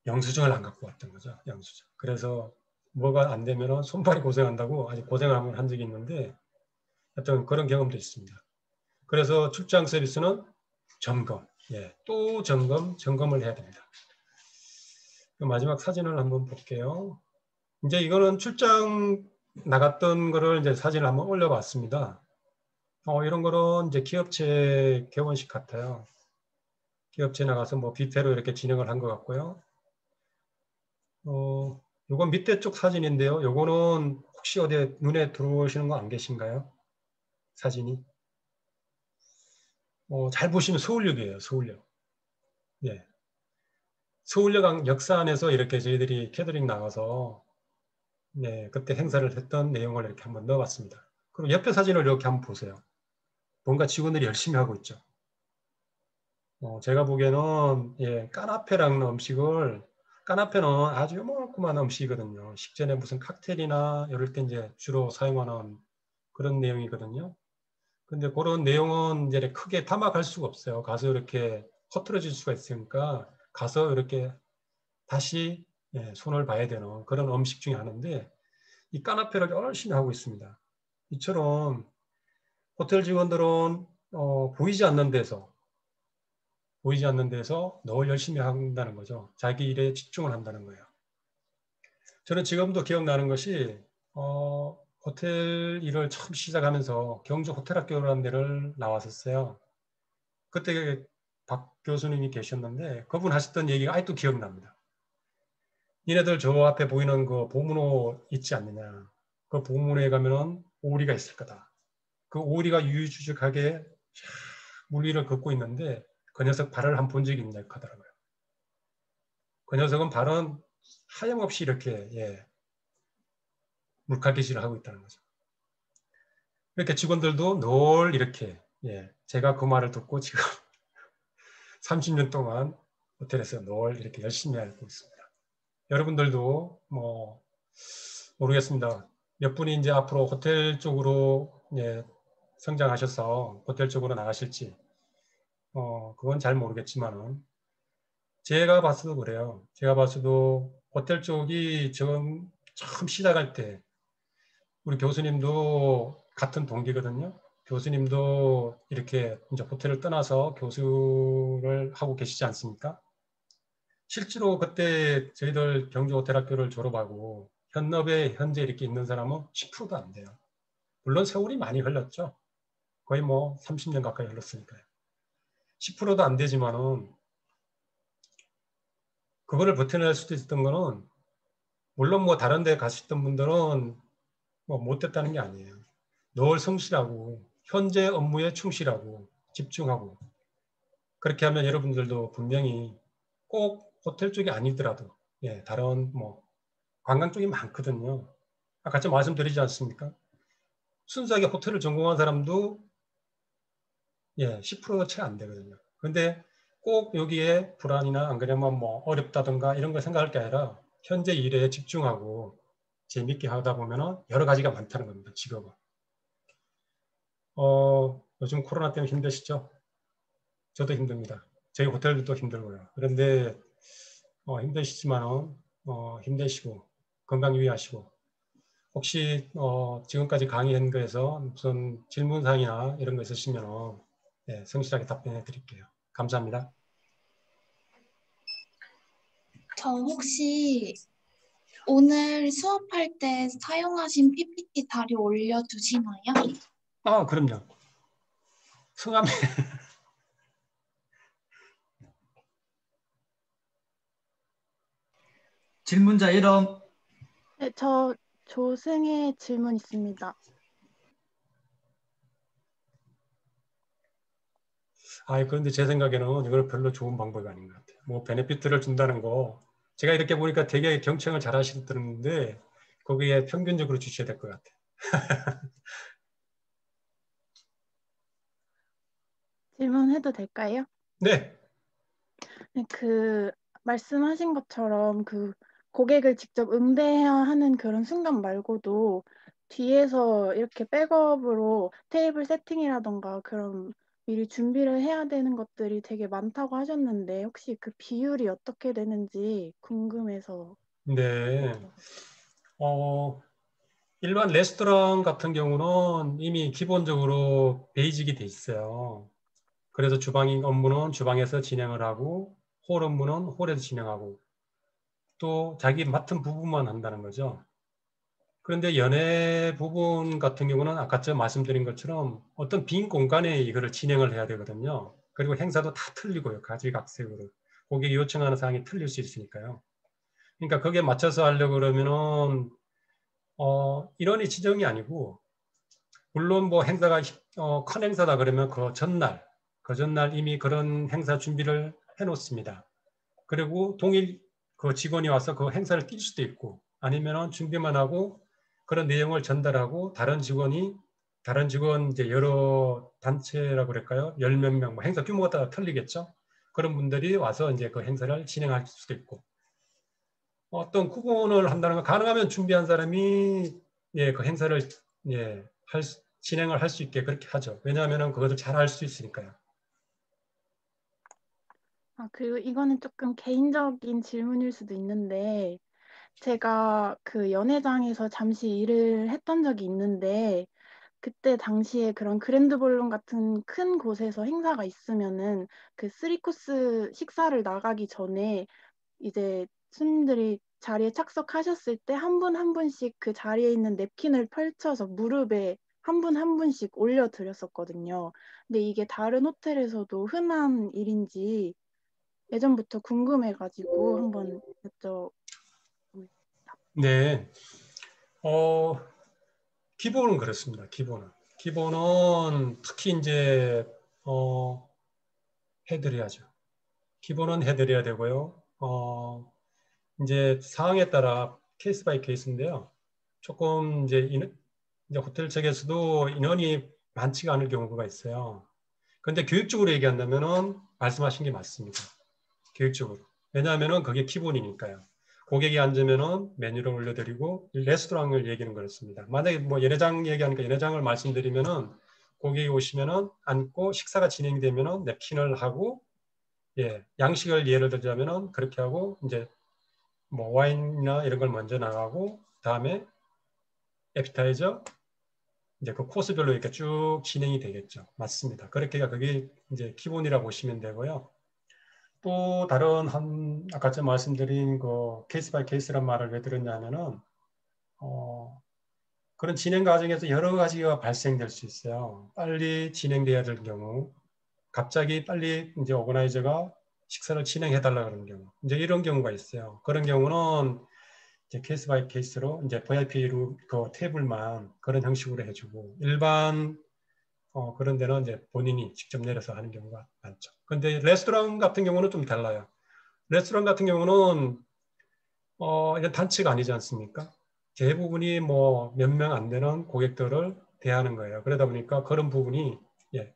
E: 영수증을 안 갖고 왔던 거죠. 영수증. 그래서 뭐가 안 되면 손발이 고생한다고 아주 고생을 한번 한 적이 있는데 하여튼 그런 경험도 있습니다. 그래서 출장 서비스는 점검, 또 점검을 해야 됩니다. 마지막 사진을 한번 볼게요. 이제 이거는 출장 나갔던 거를 이제 사진을 한번 올려봤습니다. 이런 거는 이제 기업체 개원식 같아요. 기업체 나가서 뭐 뷔페로 이렇게 진행을 한 것 같고요. 요건 밑에 쪽 사진인데요. 요거는 혹시 어디 눈에 들어오시는 거 안 계신가요? 사진이. 잘 보시면 서울역이에요. 서울역. 서울역 역사 안에서 이렇게 저희들이 캐터링 나가서 그때 행사를 했던 내용을 이렇게 한번 넣어봤습니다. 그럼 옆에 사진을 이렇게 한번 보세요. 뭔가 직원들이 열심히 하고 있죠. 제가 보기에는 까나페라는 음식을, 까나페는 아주 요만큼한 음식이거든요. 식전에 무슨 칵테일이나 이럴 때 이제 주로 사용하는 그런 내용이거든요. 근데 그런 내용은 이제 크게 담아갈 수가 없어요. 가서 이렇게 허트러질 수가 있으니까 가서 이렇게 다시 손을 봐야 되는 그런 음식 중에 하나인데 이 까나페를 열심히 하고 있습니다. 이처럼 호텔 직원들은 보이지 않는 데서 늘 열심히 한다는 거죠. 자기 일에 집중을 한다는 거예요. 저는 지금도 기억나는 것이 호텔 일을 처음 시작하면서 경주 호텔학교라는 데를 나왔었어요. 그때 박 교수님이 계셨는데 그분 하셨던 얘기가 아직도 기억납니다. 니네들 저 앞에 보이는 그 보문호 있지 않느냐. 그 보문호에 가면은 오리가 있을 거다. 그 오리가 유유주죽하게 물 위를 걷고 있는데 그 녀석 발을 한 본 적이 있냐 하더라고요. 그 녀석은 발은 하염없이 이렇게 물갈기질을 하고 있다는 거죠. 이렇게 직원들도 늘 이렇게 제가 그 말을 듣고 지금 30년 동안 호텔에서 늘 이렇게 열심히 하고 있습니다. 여러분들도 뭐 모르겠습니다. 몇 분이 이제 앞으로 호텔 쪽으로 성장하셔서 호텔 쪽으로 나가실지 그건 잘 모르겠지만은 제가 봤어도 그래요. 제가 봤어도 호텔 쪽이 처음 시작할 때 우리 교수님도 같은 동기거든요. 교수님도 이렇게 이제 호텔을 떠나서 교수를 하고 계시지 않습니까? 실제로 그때 저희들 경주호텔학교를 졸업하고 현업에 현재 이렇게 있는 사람은 10%도 안 돼요. 물론 세월이 많이 흘렀죠. 거의 뭐 30년 가까이 흘렀으니까요. 10%도 안 되지만은 그거를 버텨낼 수도 있었던 거는 물론 뭐 다른 데 가셨던 분들은 뭐 못됐다는 게 아니에요. 늘 성실하고 현재 업무에 충실하고 집중하고 그렇게 하면 여러분들도 분명히 꼭 호텔 쪽이 아니더라도 다른 뭐 관광 쪽이 많거든요. 아까 좀 말씀드리지 않습니까? 순수하게 호텔을 전공한 사람도 10%가 채 안 되거든요. 그런데 꼭 여기에 불안이나 안 그러면 뭐 어렵다든가 이런 걸 생각할 게 아니라 현재 일에 집중하고 재밌게 하다 보면 여러 가지가 많다는 겁니다. 직업은. 요즘 코로나 때문에 힘드시죠? 저도 힘듭니다. 저희 호텔도 힘들고요. 그런데 힘드시지만 힘내시고 건강 유의하시고 혹시 지금까지 강의한 거에서 무슨 질문사항이나 이런 거 있으시면 성실하게 답변해 드릴게요. 감사합니다.
D: 저 혹시 오늘 수업할 때 사용하신 PPT 자료 올려주시나요?
E: 그럼요. 성함이
A: 질문자 이름.
C: 네, 저 조승혜 질문 있습니다.
E: 그런데 제 생각에는 이걸 별로 좋은 방법이 아닌 것 같아요. 뭐 베네피트를 준다는 거 제가 이렇게 보니까 되게 경청을 잘 하시던데 거기에 평균적으로 주셔야 될 것 같아요.
C: 질문해도 될까요?
E: 네.
C: 그 말씀하신 것처럼 그 고객을 직접 응대해야 하는 그런 순간 말고도 뒤에서 이렇게 백업으로 테이블 세팅이라던가 그런 미리 준비를 해야 되는 것들이 되게 많다고 하셨는데 혹시 그 비율이 어떻게 되는지 궁금해서.
E: 네. 일반 레스토랑 같은 경우는 이미 기본적으로 베이직이 돼 있어요. 그래서 주방 업무는 주방에서 진행을 하고 홀 업무는 홀에서 진행하고 또 자기 맡은 부분만 한다는 거죠. 그런데 연애 부분 같은 경우는 아까 저 말씀드린 것처럼 어떤 빈 공간에 이거를 진행을 해야 되거든요. 그리고 행사도 다 틀리고요. 가지각색으로. 고객이 요청하는 사항이 틀릴 수 있으니까요. 그러니까 거기에 맞춰서 하려고 그러면은 인원이 지정이 아니고 물론 뭐 행사가 큰 행사다 그러면 그 전날 이미 그런 행사 준비를 해 놓습니다. 그리고 동일 그 직원이 와서 그 행사를 뛸 수도 있고 아니면은 준비만 하고 그런 내용을 전달하고 다른 직원 이제 여러 단체라고 그럴까요? 열 몇 명, 뭐 행사 규모가 따라 틀리겠죠? 그런 분들이 와서 이제 그 행사를 진행할 수도 있고 어떤 구분을 한다는 건 가능하면 준비한 사람이 그 행사를 진행을 할 수 있게 그렇게 하죠. 왜냐하면 그것을 잘 할 수 있으니까요.
C: 그리고 이거는 조금 개인적인 질문일 수도 있는데 제가 그 연회장에서 잠시 일을 했던 적이 있는데 그때 당시에 그런 그랜드 볼룸 같은 큰 곳에서 행사가 있으면은 그 3코스 식사를 나가기 전에 이제 손님들이 자리에 착석하셨을 때 한 분 한 분씩 그 자리에 있는 냅킨을 펼쳐서 무릎에 한 분 한 분씩 올려드렸었거든요. 근데 이게 다른 호텔에서도 흔한 일인지 예전부터 궁금해가지고 한번 여쭤.
E: 네. 기본은 그렇습니다. 기본은 특히 이제 해드려야죠. 기본은 해드려야 되고요. 이제 상황에 따라 케이스 바이 케이스인데요. 조금 이제 호텔 측에서도 인원이 많지가 않을 경우가 있어요. 그런데 교육적으로 얘기한다면은 말씀하신 게 맞습니다. 교육적으로. 왜냐하면은 그게 기본이니까요. 고객이 앉으면은 메뉴를 올려드리고 레스토랑을 얘기는 그렇습니다. 만약에 뭐 연회장 얘기하니까 연회장을 말씀드리면은 고객이 오시면은 앉고 식사가 진행되면은 냅킨을 하고 양식을 예를 들자면은 그렇게 하고 이제 뭐 와인이나 이런 걸 먼저 나가고 다음에 에피타이저 이제 그 코스별로 이렇게 쭉 진행이 되겠죠. 맞습니다. 그렇게가 그게 이제 기본이라고 보시면 되고요. 또 다른 아까 전 말씀드린 그 케이스 바이 케이스란 말을 왜 들었냐면은 그런 진행 과정에서 여러 가지가 발생될 수 있어요. 빨리 진행돼야 될 경우, 갑자기 빨리 이제 오거나이저가 식사를 진행해 달라 그러는 경우, 이제 이런 경우가 있어요. 그런 경우는 이제 케이스 바이 케이스로 이제 VIP로 그 테이블만 그런 형식으로 해주고 일반 그런 데는 이제 본인이 직접 내려서 하는 경우가 많죠. 근데 레스토랑 같은 경우는 좀 달라요. 레스토랑 같은 경우는 이런 단체가 아니지 않습니까? 대부분이 뭐 몇 명 안 되는 고객들을 대하는 거예요. 그러다 보니까 그런 부분이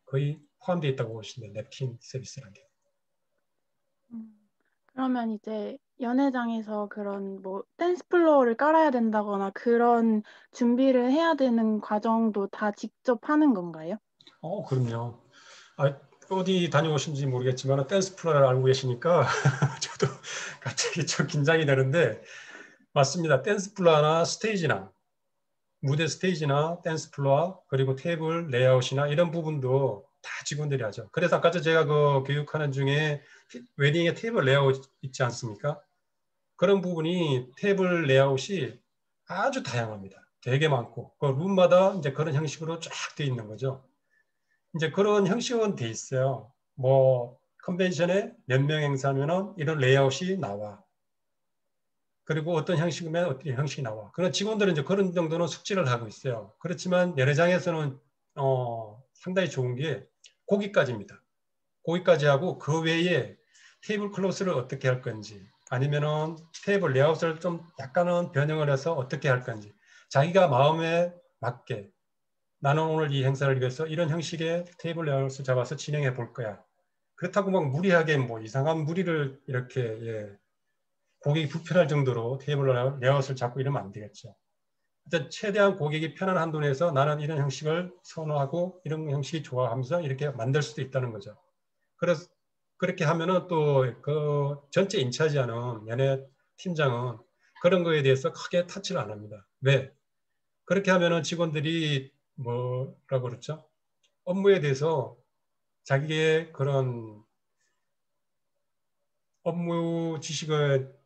E: 거의 포함되어 있다고 보시면 돼요. 냅킨 서비스라는 게.
C: 그러면 이제 연회장에서 그런 뭐 댄스 플로어를 깔아야 된다거나 그런 준비를 해야 되는 과정도 다 직접 하는 건가요?
E: 그럼요. 어디 다녀오신지 모르겠지만 댄스 플로어를 알고 계시니까 저도 갑자기 좀 긴장이 되는데 맞습니다. 댄스 플로어나 스테이지나 무대 스테이지나 댄스 플로어 그리고 테이블 레이아웃이나 이런 부분도 다 직원들이 하죠. 그래서 아까 제가 그 교육하는 중에 웨딩의 테이블 레이아웃 있지 않습니까? 그런 부분이 테이블 레이아웃이 아주 다양합니다. 되게 많고 그 룸마다 이제 그런 형식으로 쫙 돼 있는 거죠. 이제 그런 형식은 돼 있어요. 뭐 컨벤션에 몇 명 행사하면은 이런 레이아웃이 나와. 그리고 어떤 형식이면 어떤 형식이 나와. 그런 직원들은 이제 그런 정도는 숙지를 하고 있어요. 그렇지만 연회장에서는 상당히 좋은 게 거기까지입니다. 거기까지 하고 그 외에 테이블 클로스를 어떻게 할 건지 아니면은 테이블 레이아웃을 좀 약간은 변형을 해서 어떻게 할 건지 자기가 마음에 맞게 나는 오늘 이 행사를 위해서 이런 형식의 테이블 레이아웃을 잡아서 진행해 볼 거야. 그렇다고 막 무리하게 뭐 이상한 무리를 이렇게 고객이 불편할 정도로 테이블 레이아웃을 잡고 이러면 안 되겠죠. 일단 최대한 고객이 편한 한도 내에서 나는 이런 형식을 선호하고 이런 형식이 좋아하면서 이렇게 만들 수도 있다는 거죠. 그래서 그렇게 하면은 또 그 전체 인차지하는 연예 팀장은 그런 거에 대해서 크게 터치를 안 합니다. 왜? 그렇게 하면은 직원들이 뭐라고 그랬죠? 업무에 대해서 자기의 그런 업무 지식을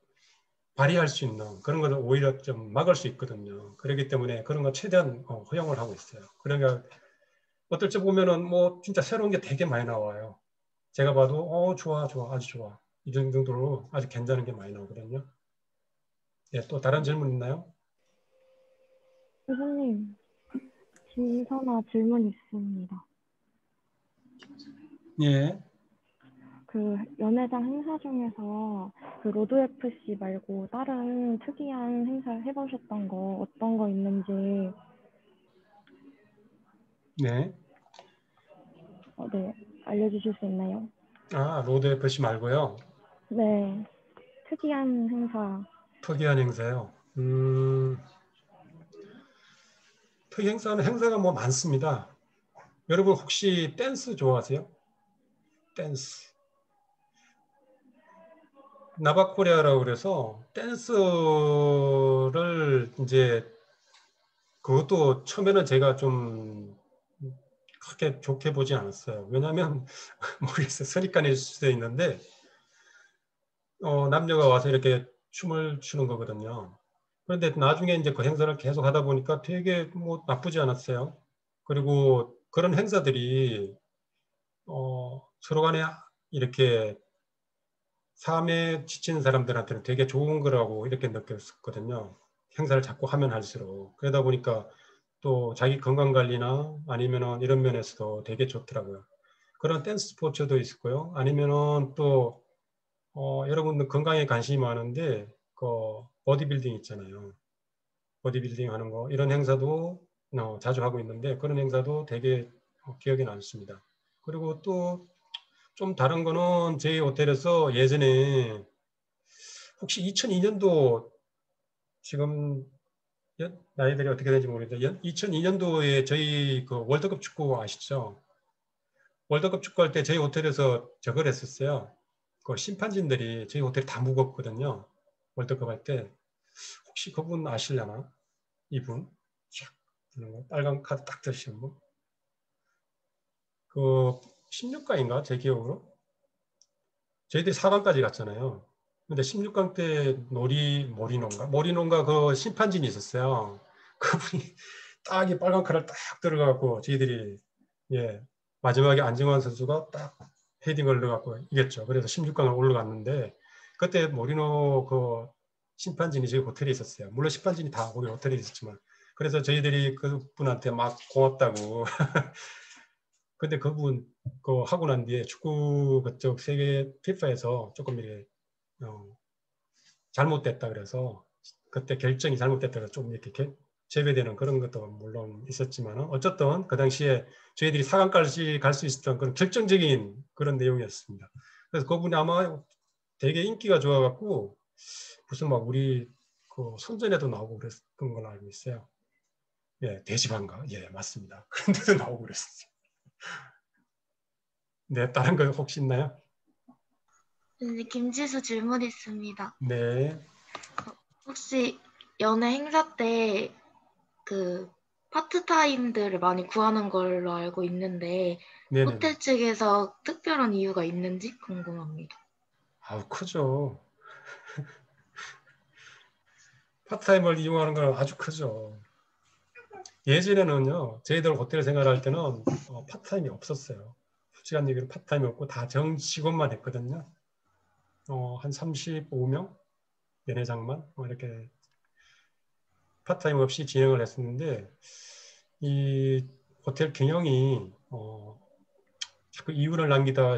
E: 발휘할 수 있는 그런 것을 오히려 좀 막을 수 있거든요. 그렇기 때문에 그런 거 최대한 허용을 하고 있어요. 그러니까 어떨 때 보면은 뭐 진짜 새로운 게 되게 많이 나와요. 제가 봐도 좋아 아주 좋아 이 정도로 아주 괜찮은 게 많이 나오거든요. 또 다른 질문 있나요?
F: 교수님, 진선아 질문 있습니다.
E: 예.
F: 그 연회장 행사 중에서 그 로드 FC 말고 다른 특이한 행사 해보셨던 거 어떤 거 있는지
E: 네.
F: 네, 알려주실 수 있나요?
E: 로드 FC 말고요.
F: 네, 특이한 행사.
E: 특이한 행사요. 특이 행사가 뭐 많습니다. 여러분 혹시 댄스 좋아하세요? 댄스. 나바코리아라고 그래서 댄스를 이제 그것도 처음에는 제가 좀 그렇게 좋게 보지 않았어요. 왜냐하면 모르겠어요. 선입관일 수도 있는데 남녀가 와서 이렇게 춤을 추는 거거든요. 그런데 나중에 이제 그 행사를 계속 하다 보니까 되게 뭐 나쁘지 않았어요. 그리고 그런 행사들이 서로 간에 이렇게 삶에 지치는 사람들한테는 되게 좋은 거라고 이렇게 느꼈었거든요. 행사를 자꾸 하면 할수록. 그러다 보니까 또 자기 건강관리나 아니면은 이런 면에서도 되게 좋더라고요. 그런 댄스 스포츠도 있었고요. 아니면은 또 여러분들 건강에 관심이 많은데 그 보디빌딩 있잖아요. 보디빌딩 하는 거 이런 행사도 자주 하고 있는데 그런 행사도 되게 기억에 남습니다. 그리고 또 좀 다른 거는 저희 호텔에서 예전에 혹시 2002년도 지금 나이들이 어떻게 되는지 모르겠는데 2002년도에 저희 그 월드컵 축구 아시죠? 월드컵 축구할 때 저희 호텔에서 저걸 했었어요. 그 심판진들이 저희 호텔 다 묵었거든요. 월드컵 할 때. 혹시 그분 아시려나? 이분? 빨간 카드 딱 드시는 분? 그 16강인가? 제 기억으로? 저희들이 4강까지 갔잖아요. 근데 16강 때 모리노인가 그 심판진이 있었어요. 그분이 딱 이 빨간 카드를 딱 들어가고 저희들이 마지막에 안정환 선수가 딱 헤딩을 넣어갖고 이겼죠. 그래서 16강을 올라갔는데 그때 모리노 그 심판진이 저희 호텔에 있었어요. 물론 심판진이 다 우리 호텔에 있었지만 그래서 저희들이 그분한테 막 고맙다고 근데 그분 그 하고 난 뒤에 축구 그쪽 세계 피파에서 조금 이렇게 잘못됐다 그래서 그때 결정이 잘못됐다 그래서 좀 이렇게 제외되는 그런 것도 물론 있었지만 어쨌든 그 당시에 저희들이 4강까지 갈 수 있었던 그런 결정적인 그런 내용이었습니다. 그래서 그분이 아마 되게 인기가 좋아갖고 무슨 막 우리 그 선전에도 나오고 그랬던 걸로 알고 있어요. 예, 대지방가 예 맞습니다. 그런 데도 나오고 그랬어요. 네, 다른 거 혹시 있나요?
G: 네, 김지수 질문 있습니다.
E: 네.
G: 혹시 연애 행사 때 그 파트타임들을 많이 구하는 걸로 알고 있는데
E: 네네.
G: 호텔 측에서 특별한 이유가 있는지 궁금합니다.
E: 아우 크죠. 파트타임을 이용하는 건 아주 크죠. 예전에는요, 저희들 호텔 생활할 때는 파트타임이 없었어요. 솔직한 얘기로 파트타임이 없고 다 정직원만 했거든요. 한 35명? 연회장만? 이렇게 파트타임 없이 진행을 했었는데 이 호텔 경영이 자꾸 이윤을 남기다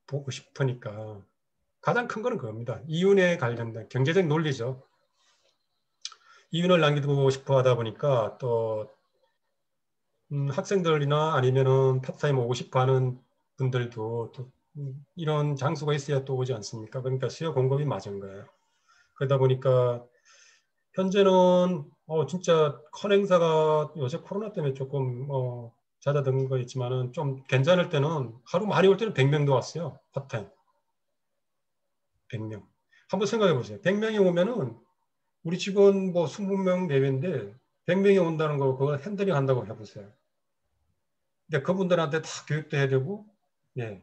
E: 보고 싶으니까 가장 큰 거는 그겁니다. 이윤에 관련된 경제적 논리죠. 이윤을 남기고 싶어 하다 보니까 또 학생들이나 아니면은 파트타임 오고 싶어 하는 분들도 또 이런 장소가 있어야 또 오지 않습니까? 그러니까 수요 공급이 맞은 거예요. 그러다 보니까 현재는 진짜 큰 행사가 요새 코로나 때문에 조금 잦아든 거 있지만은 좀 괜찮을 때는 하루 많이 올 때는 100명도 왔어요. 파트타임. 100명. 한번 생각해 보세요. 100명이 오면은 우리 직원 뭐 20명 내외인데 100명이 온다는 거 그걸 핸들링 한다고 해보세요. 근데 그분들한테 다 교육도 해야 되고, 예.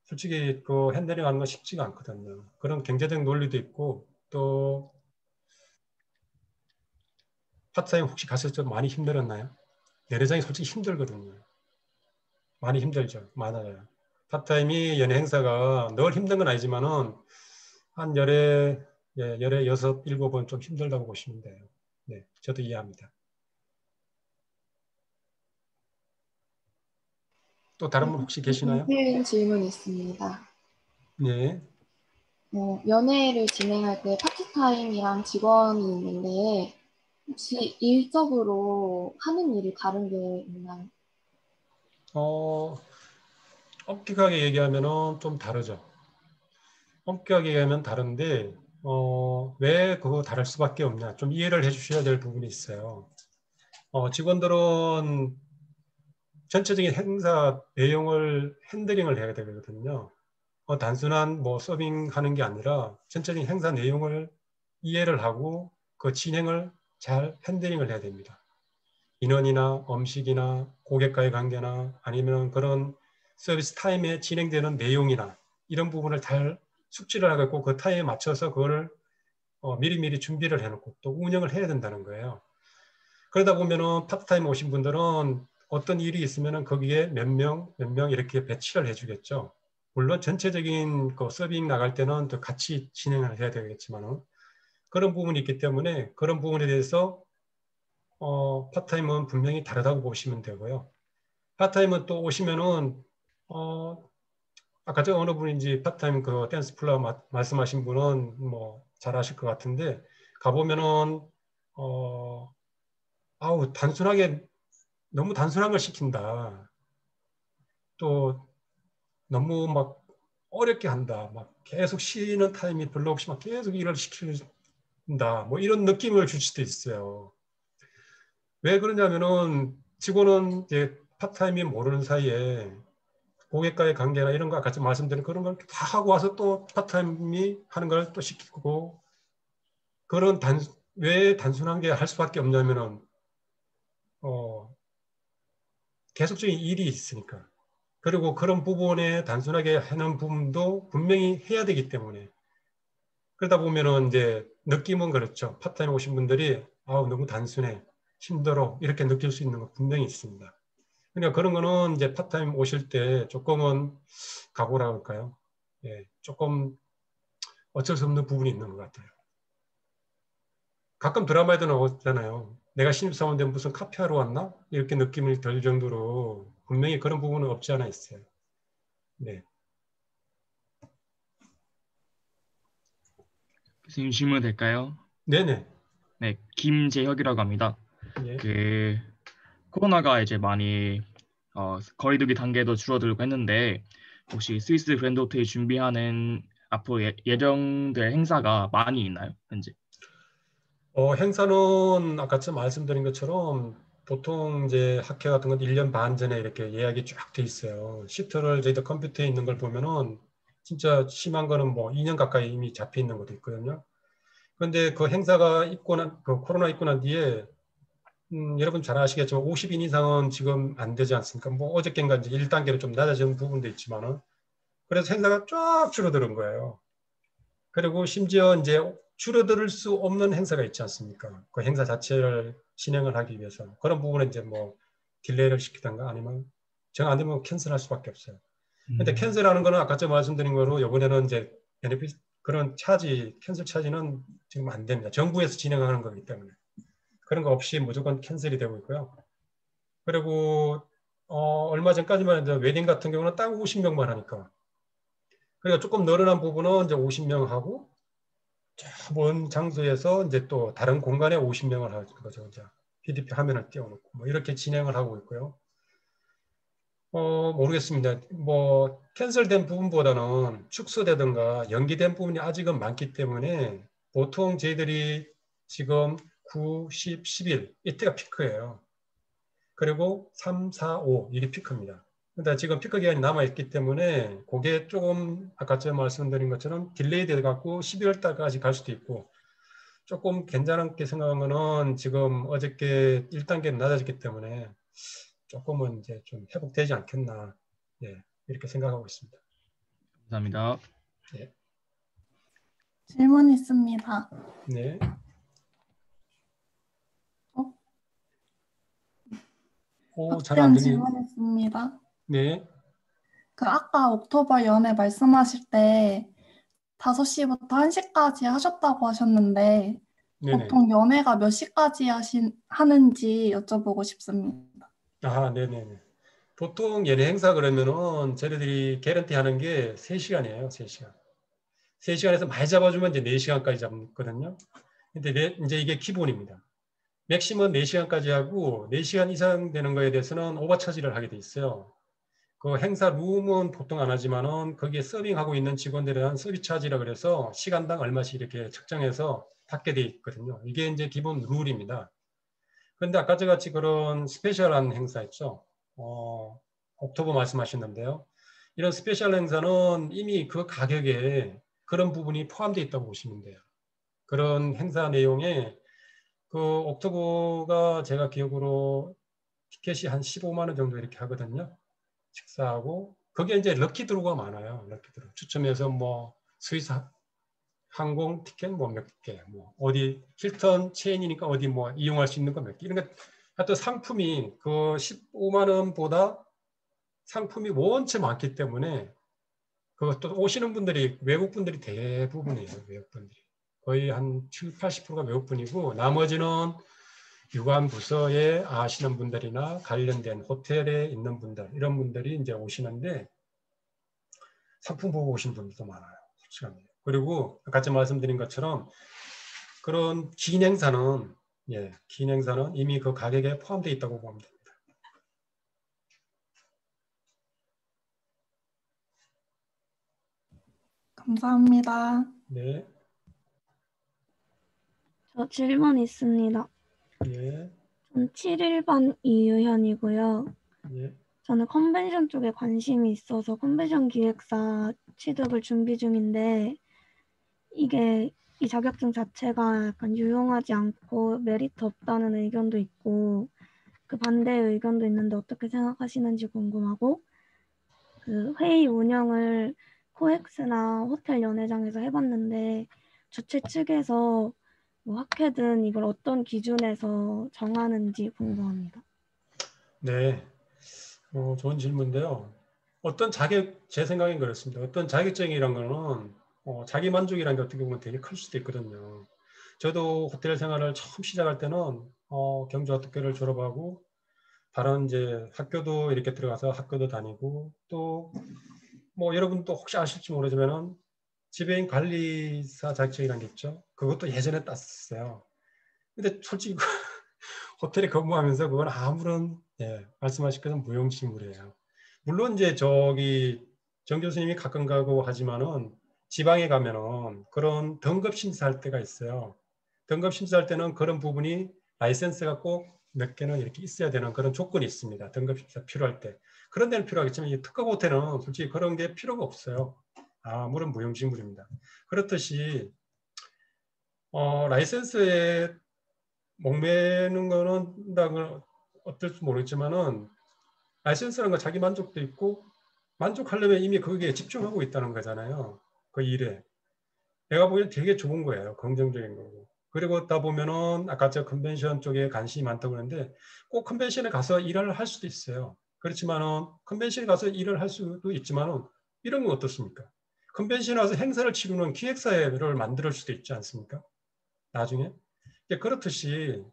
E: 솔직히 그 핸들링 하는 건 쉽지가 않거든요. 그런 경제적 논리도 있고, 또 파트타임 혹시 갔을 때 많이 힘들었나요? 연회장이 솔직히 힘들거든요. 많이 힘들죠. 많아요. 파트타임이 연예 행사가 늘 힘든 건 아니지만은 한 열에 6, 7번 좀 힘들다고 보시면 돼요. 네, 저도 이해합니다. 또 다른 분 혹시 계시나요?
H: 질문이 있습니다.
E: 네.
H: 연애를 진행할 때 파트타임이랑 직원이 있는데 혹시 일적으로 하는 일이 다른 게 있나요?
E: 엄격하게 얘기하면은 좀 다르죠. 엄격하게 얘기하면 다른데 왜 그거 다를 수밖에 없냐? 좀 이해를 해주셔야 될 부분이 있어요. 직원들은 전체적인 행사 내용을 핸들링을 해야 되거든요. 단순한 뭐 서빙하는 게 아니라 전체적인 행사 내용을 이해를 하고 그 진행을 잘 핸들링을 해야 됩니다. 인원이나 음식이나 고객과의 관계나 아니면 그런 서비스 타임에 진행되는 내용이나 이런 부분을 잘 숙지를 하고 그 타임에 맞춰서 그걸 미리미리 준비를 해놓고 또 운영을 해야 된다는 거예요. 그러다 보면은 파트타임 오신 분들은 어떤 일이 있으면은 거기에 몇 명 이렇게 배치를 해주겠죠. 물론 전체적인 그 서빙 나갈 때는 또 같이 진행을 해야 되겠지만은 그런 부분이 있기 때문에 그런 부분에 대해서 파트타임은 분명히 다르다고 보시면 되고요. 파트타임은 또 오시면은 아까 저 어느 분인지 파트타임 그 댄스 플라 말씀하신 분은 뭐 잘 아실 것 같은데 가보면은 단순하게 너무 단순한 걸 시킨다. 또 너무 막 어렵게 한다. 막 계속 쉬는 타임이 별로 없이 막 계속 일을 시킨다. 뭐 이런 느낌을 줄 수도 있어요. 왜 그러냐면은 직원은 이제 파트타임이 모르는 사이에 고객과의 관계나 이런 거 같이 말씀드린 그런 걸 다 하고 와서 또 파트타임이 하는 걸 또 시키고 그런 왜 단순한 게 할 수밖에 없냐면은 계속적인 일이 있으니까. 그리고 그런 부분에 단순하게 하는 부분도 분명히 해야 되기 때문에 그러다 보면은 이제 느낌은 그렇죠. 파트타임 오신 분들이 너무 단순해, 힘들어 이렇게 느낄 수 있는 거 분명히 있습니다. 그러니까 그런 거는 이제 파트타임 오실 때 조금은 각오라고 할까요? 예, 조금 어쩔 수 없는 부분이 있는 것 같아요. 가끔 드라마에도 나오잖아요. 내가 신입사원인데 무슨 카피하러 왔나? 이렇게 느낌이 들 정도로 분명히 그런 부분은 없지 않아 있어요. 네.
I: 교수님 질문 될까요?
E: 네네.
I: 네, 김재혁이라고 합니다.
E: 예.
I: 코로나가 이제 많이 거리두기 단계도 줄어들고 했는데 혹시 스위스 그랜드 호텔이 준비하는 앞으로 예정될 행사가 많이 있나요, 현재?
E: 행사는 아까 말씀드린 것처럼 보통 이제 학회 같은 건 1년 반 전에 이렇게 예약이 쫙 돼 있어요. 시트를 저희들 컴퓨터에 있는 걸 보면은 진짜 심한 거는 뭐 2년 가까이 이미 잡혀 있는 것도 있거든요. 그런데 그 행사가 그 코로나 있고 난 뒤에 여러분 잘 아시겠지만 50인 이상은 지금 안 되지 않습니까? 뭐 어저께인가 이제 1단계로 좀 낮아진 부분도 있지만은 그래서 행사가 쫙 줄어드는 거예요. 그리고 심지어 이제 줄어들 수 없는 행사가 있지 않습니까? 그 행사 자체를 진행을 하기 위해서 그런 부분에 이제 뭐 딜레이를 시키던가 아니면 정 안 되면 캔슬할 수밖에 없어요. 근데 캔슬하는 거는 아까 말씀드린 거로 이번에는 이제 베네핏 그런 캔슬 차지는 지금 안 됩니다. 정부에서 진행하는 거기 때문에 그런 거 없이 무조건 캔슬이 되고 있고요. 그리고 얼마 전까지만 해도 웨딩 같은 경우는 딱 50명만 하니까 그러니까 조금 늘어난 부분은 이제 50명 하고 먼 장소에서 이제 또 다른 공간에 50명을 하는 거죠. 이제 PDP 화면을 띄워놓고 뭐 이렇게 진행을 하고 있고요. 모르겠습니다. 뭐 캔슬된 부분보다는 축소되든가 연기된 부분이 아직은 많기 때문에 보통 저희들이 지금 9, 10, 11 이때가 피크예요. 그리고 3, 4, 5 이게 피크입니다. 근데 지금 피크 기간이 남아있기 때문에 그게 조금 아까 제가 말씀드린 것처럼 딜레이 돼갖고 12월 달까지 갈 수도 있고 조금 괜찮게 생각한 거는 지금 어저께 1단계는 낮아졌기 때문에 조금은 이제 좀 회복되지 않겠나 이렇게 생각하고 있습니다.
I: 감사합니다.
E: 네.
J: 질문 있습니다.
E: 네. 잘 안 들리네.
J: 질문 있습니다.
E: 네.
J: 그 아까 옥토버 연회 말씀하실 때 5시부터 1시까지 하셨다고 하셨는데
E: 네네.
J: 보통 연회가 몇 시까지 하는지 여쭤보고 싶습니다.
E: 네네네. 보통 연예 행사 그러면은 저희들이 개런티 하는 게 3시간이에요. 3시간. 3시간에서 많이 잡아주면 이제 4시간까지 잡거든요. 근데 이제 이게 기본입니다. 맥시멈 4시간까지 하고 4시간 이상 되는 거에 대해서는 오버차지를 하게 돼 있어요. 그 행사 룸은 보통 안 하지만은 거기에 서빙하고 있는 직원들에 대한 서비스 차지라 그래서 시간당 얼마씩 이렇게 책정해서 받게 돼 있거든요. 이게 이제 기본 룰입니다. 그런데 아까 같이 그런 스페셜한 행사 있죠. 옥토버 말씀하셨는데요. 이런 스페셜 행사는 이미 그 가격에 그런 부분이 포함되어 있다고 보시면 돼요. 그런 행사 내용에 그 옥토버가 제가 기억으로 티켓이 한 15만 원 정도 이렇게 하거든요. 식사하고 거기에 이제 럭키드로가 많아요. 럭키드로 추첨해서 뭐 스위스 항공 티켓 뭐 몇 개, 뭐 어디 힐튼 체인이니까 어디 뭐 이용할 수 있는 거 몇 개. 이런 게 하여튼 상품이 그 15만 원보다 상품이 원체 많기 때문에 그것도 오시는 분들이 외국 분들이 대부분이에요. 외국 분들이 거의 한 7, 80%가 외국 분이고 나머지는 유관 부서에 아시는 분들이나 관련된 호텔에 있는 분들 이런 분들이 이제 오시는데 상품 보고 오신 분들도 많아요. 솔직합니다. 그리고 아까 말씀드린 것처럼 그런 긴 행사는 긴 행사는 이미 그 가격에 포함되어 있다고 보면 됩니다.
J: 감사합니다.
E: 네.
F: 저 질문 있습니다.
E: 예.
F: 전 7일반 이유현이고요.
E: 예.
F: 저는 컨벤션 쪽에 관심이 있어서 컨벤션 기획사 취득을 준비 중인데 이게 이 자격증 자체가 약간 유용하지 않고 메리트 없다는 의견도 있고 그 반대의 의견도 있는데 어떻게 생각하시는지 궁금하고 그 회의 운영을 코엑스나 호텔 연회장에서 해봤는데 주최 측에서 뭐 학회든 이걸 어떤 기준에서 정하는지 궁금합니다.
E: 네. 좋은 질문인데요. 제 생각엔 그렇습니다. 어떤 자격증이란 거는 자기 만족이라는 게 어떻게 보면 되게 클 수도 있거든요. 저도 호텔 생활을 처음 시작할 때는 경주호텔을 졸업하고 다른 이제 학교도 이렇게 들어가서 학교도 다니고 또 뭐 여러분도 혹시 아실지 모르지만은 지배인 관리사 자격증이라는 게 있죠. 그것도 예전에 땄었어요. 근데 솔직히 호텔에 근무하면서 그건 아무런 말씀하신 것은 무용지물이에요. 물론 이제 저기 정 교수님이 가끔 가고 하지만은 지방에 가면은 그런 등급 심사할 때가 있어요. 등급 심사할 때는 그런 부분이 라이센스가 꼭 몇 개는 이렇게 있어야 되는 그런 조건이 있습니다. 등급 심사 필요할 때. 그런 데는 필요하겠지만 이 특급 호텔은 솔직히 그런 게 필요가 없어요. 아무런 무용지물입니다. 그렇듯이 라이센스에 목매는 거는 어떨지 모르겠지만은 라이센스라는 건 자기 만족도 있고 만족하려면 이미 거기에 집중하고 있다는 거잖아요. 그 일에. 내가 보기엔 되게 좋은 거예요. 긍정적인 거고. 그리고 걷다 보면은 아까 저 컨벤션 쪽에 관심이 많다고 그러는데 꼭 컨벤션에 가서 일을 할 수도 있어요. 그렇지만은 컨벤션에 가서 일을 할 수도 있지만은 이런 건 어떻습니까? 컨벤션에 와서 행사를 치르는 기획사를 만들 수도 있지 않습니까? 나중에. 그렇듯이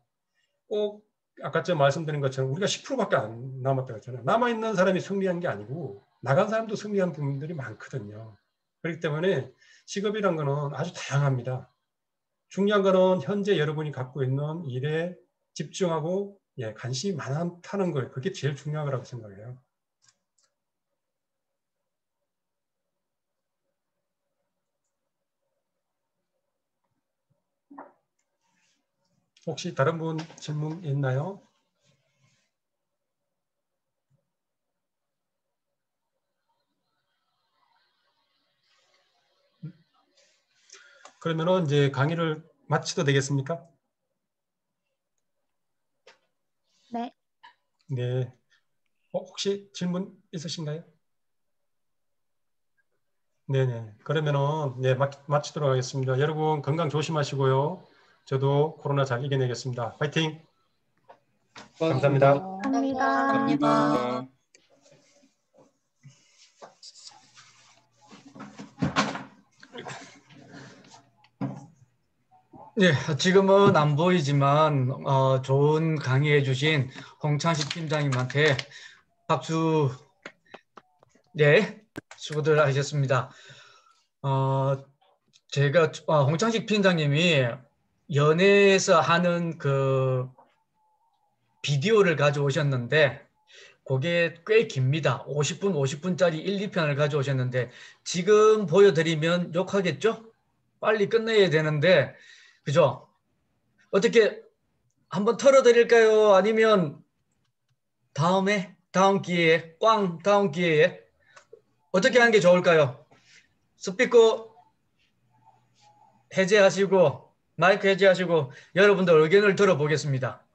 E: 꼭 아까 저 말씀드린 것처럼 우리가 10%밖에 안 남았다고 했잖아요. 남아있는 사람이 승리한 게 아니고 나간 사람도 승리한 부분들이 많거든요. 그렇기 때문에 직업이란 거는 아주 다양합니다. 중요한 거는 현재 여러분이 갖고 있는 일에 집중하고 관심이 많다는 거예요. 그게 제일 중요한 거라고 생각해요. 혹시 다른 분 질문 있나요? 그러면은 이제 강의를 마치도 되겠습니까?
C: 네.
E: 네. 혹시 질문 있으신가요? 네네. 그러면은 마치도록 하겠습니다. 여러분 건강 조심하시고요. 저도 코로나 잘 이겨내겠습니다. 파이팅! 감사합니다.
C: 감사합니다.
A: 네, 지금은 안 보이지만 좋은 강의해 주신 홍창식 팀장님한테 박수. 네, 수고들 하셨습니다. 제가 홍창식 팀장님이 연예에서 하는 그 비디오를 가져오셨는데 그게 꽤 깁니다. 50분, 50분짜리 1, 2편을 가져오셨는데 지금 보여드리면 욕하겠죠? 빨리 끝내야 되는데 그죠? 어떻게 한번 털어드릴까요? 아니면 다음 기회에 다음 기회에 어떻게 하는 게 좋을까요? 스피커 해제하시고 마이크 해제하시고 여러분들 의견을 들어보겠습니다.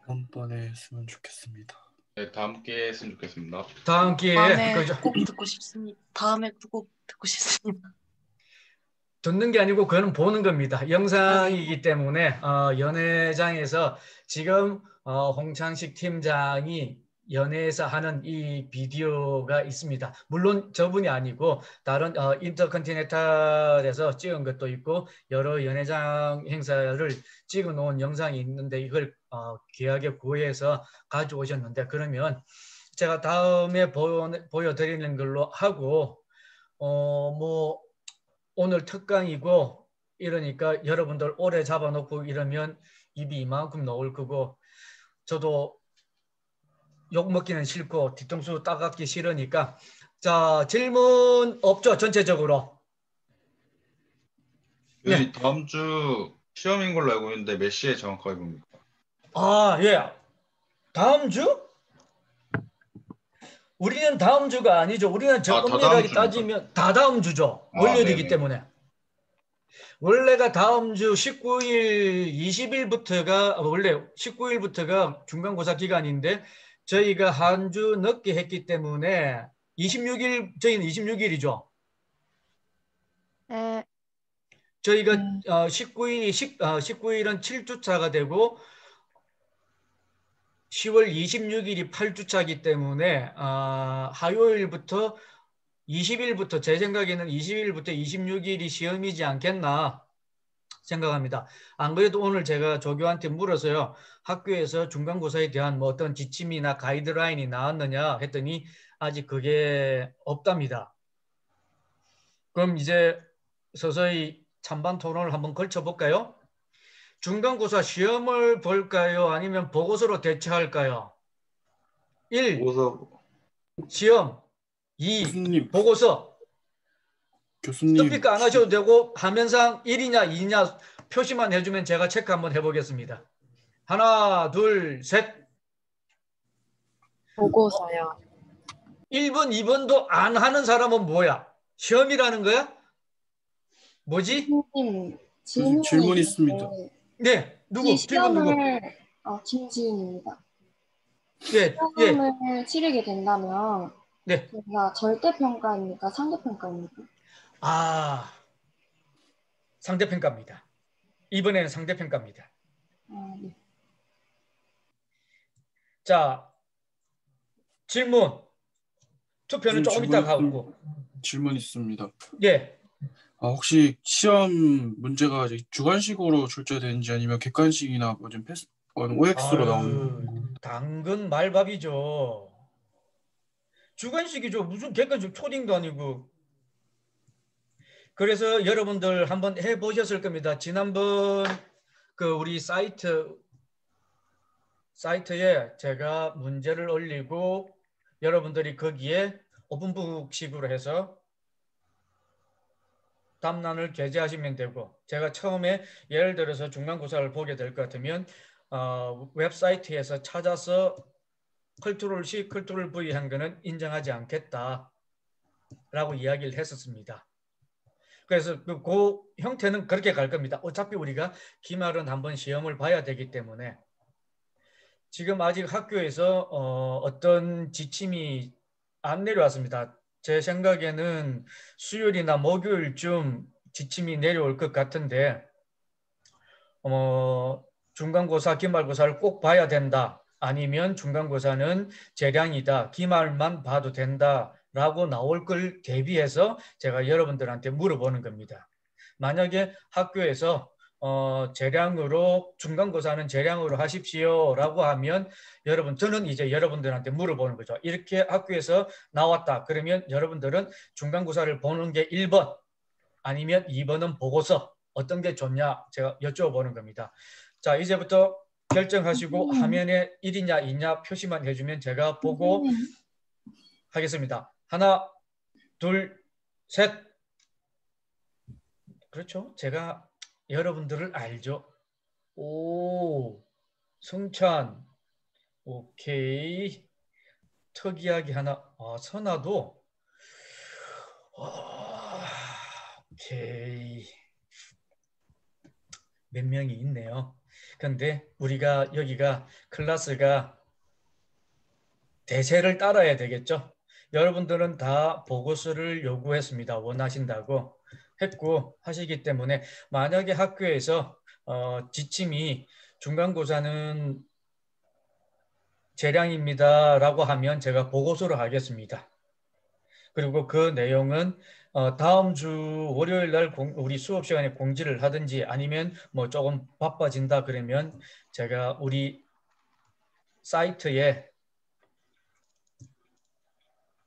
B: 다음번에 했으면 좋겠습니다. 네, 다음 기회에 했으면 좋겠습니다.
A: 다음 기회에
G: 다음에
A: 그죠?
G: 꼭 듣고 싶습니다. 다음에 꼭 듣고 싶습니다.
A: 듣는 게 아니고 그거는 보는 겁니다. 영상이기
G: 아, 네.
A: 때문에 연회장에서 지금 홍창식 팀장이 연회에서 하는 이 비디오가 있습니다. 물론 저분이 아니고 다른 인터컨티넨탈에서 찍은 것도 있고 여러 연회장 행사를 찍어 놓은 영상이 있는데 이걸 귀하게 구해서 가져오셨는데 그러면 제가 다음에 보여드리는 걸로 하고 뭐 오늘 특강이고 이러니까 여러분들 오래 잡아놓고 이러면 입이 이만큼 나올 거고 저도 욕 먹기는 싫고 뒤통수 따갑기 싫으니까 자 질문 없죠 전체적으로.
B: 네. 다음 주 시험인 걸로 알고 있는데 몇 시에 정확하게 봅니까?
A: 아 예. 다음 주? 우리는 다음 주가 아니죠. 우리는 저 엄밀하게 따지면 다 다음 주죠. 월요일이기
B: 네네.
A: 때문에. 원래가 다음 주 19일, 20일부터가 원래 19일부터가 중간고사 기간인데 저희가 한 주 늦게 했기 때문에 26일 저희는 26일이죠.
C: 네.
A: 저희가 19일은 7주차가 되고 10월 26일이 8주차이기 때문에 화요일부터 20일부터 제 생각에는 20일부터 26일이 시험이지 않겠나 생각합니다. 안 그래도 오늘 제가 조교한테 물어서요. 학교에서 중간고사에 대한 뭐 어떤 지침이나 가이드라인이 나왔느냐 했더니 아직 그게 없답니다. 그럼 이제 서서히 찬반 토론을 한번 걸쳐볼까요? 중간고사 시험을 볼까요? 아니면 보고서로 대처할까요? 1.
B: 보고서.
A: 시험. 2.
K: 교수님.
A: 보고서.
K: 교수님.
A: 스피커 안 하셔도 되고 화면상 1이냐 2냐 표시만 해주면 제가 체크 한번 해보겠습니다. 하나, 둘, 셋.
G: 보고서요.
A: 1번, 2번도 안 하는 사람은 뭐야? 시험이라는 거야? 뭐지?
K: 질문 있습니다.
A: 네, 누구? 1번 누구?
H: 김지은입니다.
A: 예,
H: 시험을 치르게 된다면
A: 네.
H: 제가 절대평가입니까? 상대평가입니까?
A: 상대평가입니다. 이번에는 상대평가입니다.
H: 네.
A: 자, 질문. 투표는 조금 이따 가고.
K: 질문 있습니다.
A: 예.
K: 혹시 시험 문제가 주관식으로 출제되는지 아니면 객관식이나 뭐 좀 OX로 나오는?
A: 당근 말밥이죠. 주관식이죠. 무슨 객관식 초딩도 아니고. 그래서 여러분들 한번 해보셨을 겁니다. 지난번 그 우리 사이트에 제가 문제를 올리고 여러분들이 거기에 오픈북식으로 해서 답란을 게재하시면 되고 제가 처음에 예를 들어서 중간고사를 보게 될 것 같으면 웹사이트에서 찾아서 컨트롤-C, 컨트롤-V 한 거는 인정하지 않겠다라고 이야기를 했었습니다. 그래서 그 형태는 그렇게 갈 겁니다. 어차피 우리가 기말은 한번 시험을 봐야 되기 때문에 지금 아직 학교에서 어떤 지침이 안 내려왔습니다. 제 생각에는 수요일이나 목요일쯤 지침이 내려올 것 같은데 중간고사, 기말고사를 꼭 봐야 된다. 아니면 중간고사는 재량이다. 기말만 봐도 된다. 라고 나올 걸 대비해서 제가 여러분들한테 물어보는 겁니다. 만약에 학교에서 재량으로 중간고사는 재량으로 하십시오 라고 하면 저는 이제 여러분들한테 물어보는 거죠. 이렇게 학교에서 나왔다. 그러면 여러분들은 중간고사를 보는 게 1번 아니면 2번은 보고서 어떤 게 좋냐 제가 여쭤보는 겁니다. 자, 이제부터 결정하시고 화면에 1이냐 2냐 표시만 해주면 제가 보고 하겠습니다. 하나, 둘, 셋. 그렇죠. 제가 여러분들을 알죠. 오, 승찬. 오케이. 특이하게 하나. 선아도. 오케이. 몇 명이 있네요. 근데 우리가 여기가 클래스가 대세를 따라야 되겠죠. 여러분들은 다 보고서를 요구했습니다. 원하신다고 했고 하시기 때문에 만약에 학교에서 지침이 중간고사는 재량입니다라고 하면 제가 보고서를 하겠습니다. 그리고 그 내용은 다음 주 월요일 날 우리 수업 시간에 공지를 하든지 아니면 뭐 조금 바빠진다 그러면 제가 우리 사이트에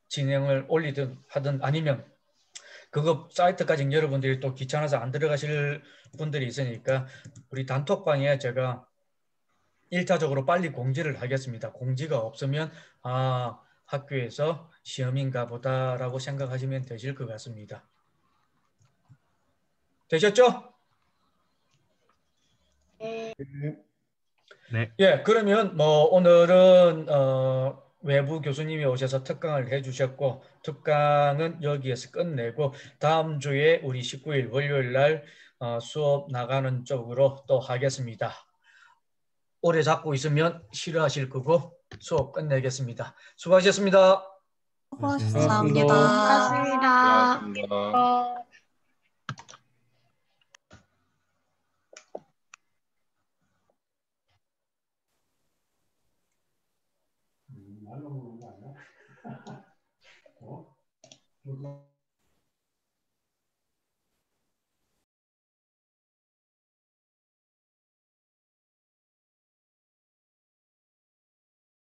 A: 진행을 올리든 하든 아니면 그거 사이트까지 여러분들이 또 귀찮아서 안 들어가실 분들이 있으니까 우리 단톡방에 제가 1차적으로 빨리 공지를 하겠습니다. 공지가 없으면 학교에서 시험인가 보다라고 생각하시면 되실 것 같습니다. 되셨죠?
I: 네.
A: 예, 그러면 뭐 오늘은 외부 교수님이 오셔서 특강을 해주셨고 특강은 여기에서 끝내고 다음 주에 우리 19일 월요일 날 수업 나가는 쪽으로 또 하겠습니다. 오래 잡고 있으면 싫어하실 거고 수업 끝내겠습니다. 수고하셨습니다.
J: 수고하셨습니다.
G: 고맙습니다.
B: 고맙습니다.
A: 말로 먹는 거 아니야?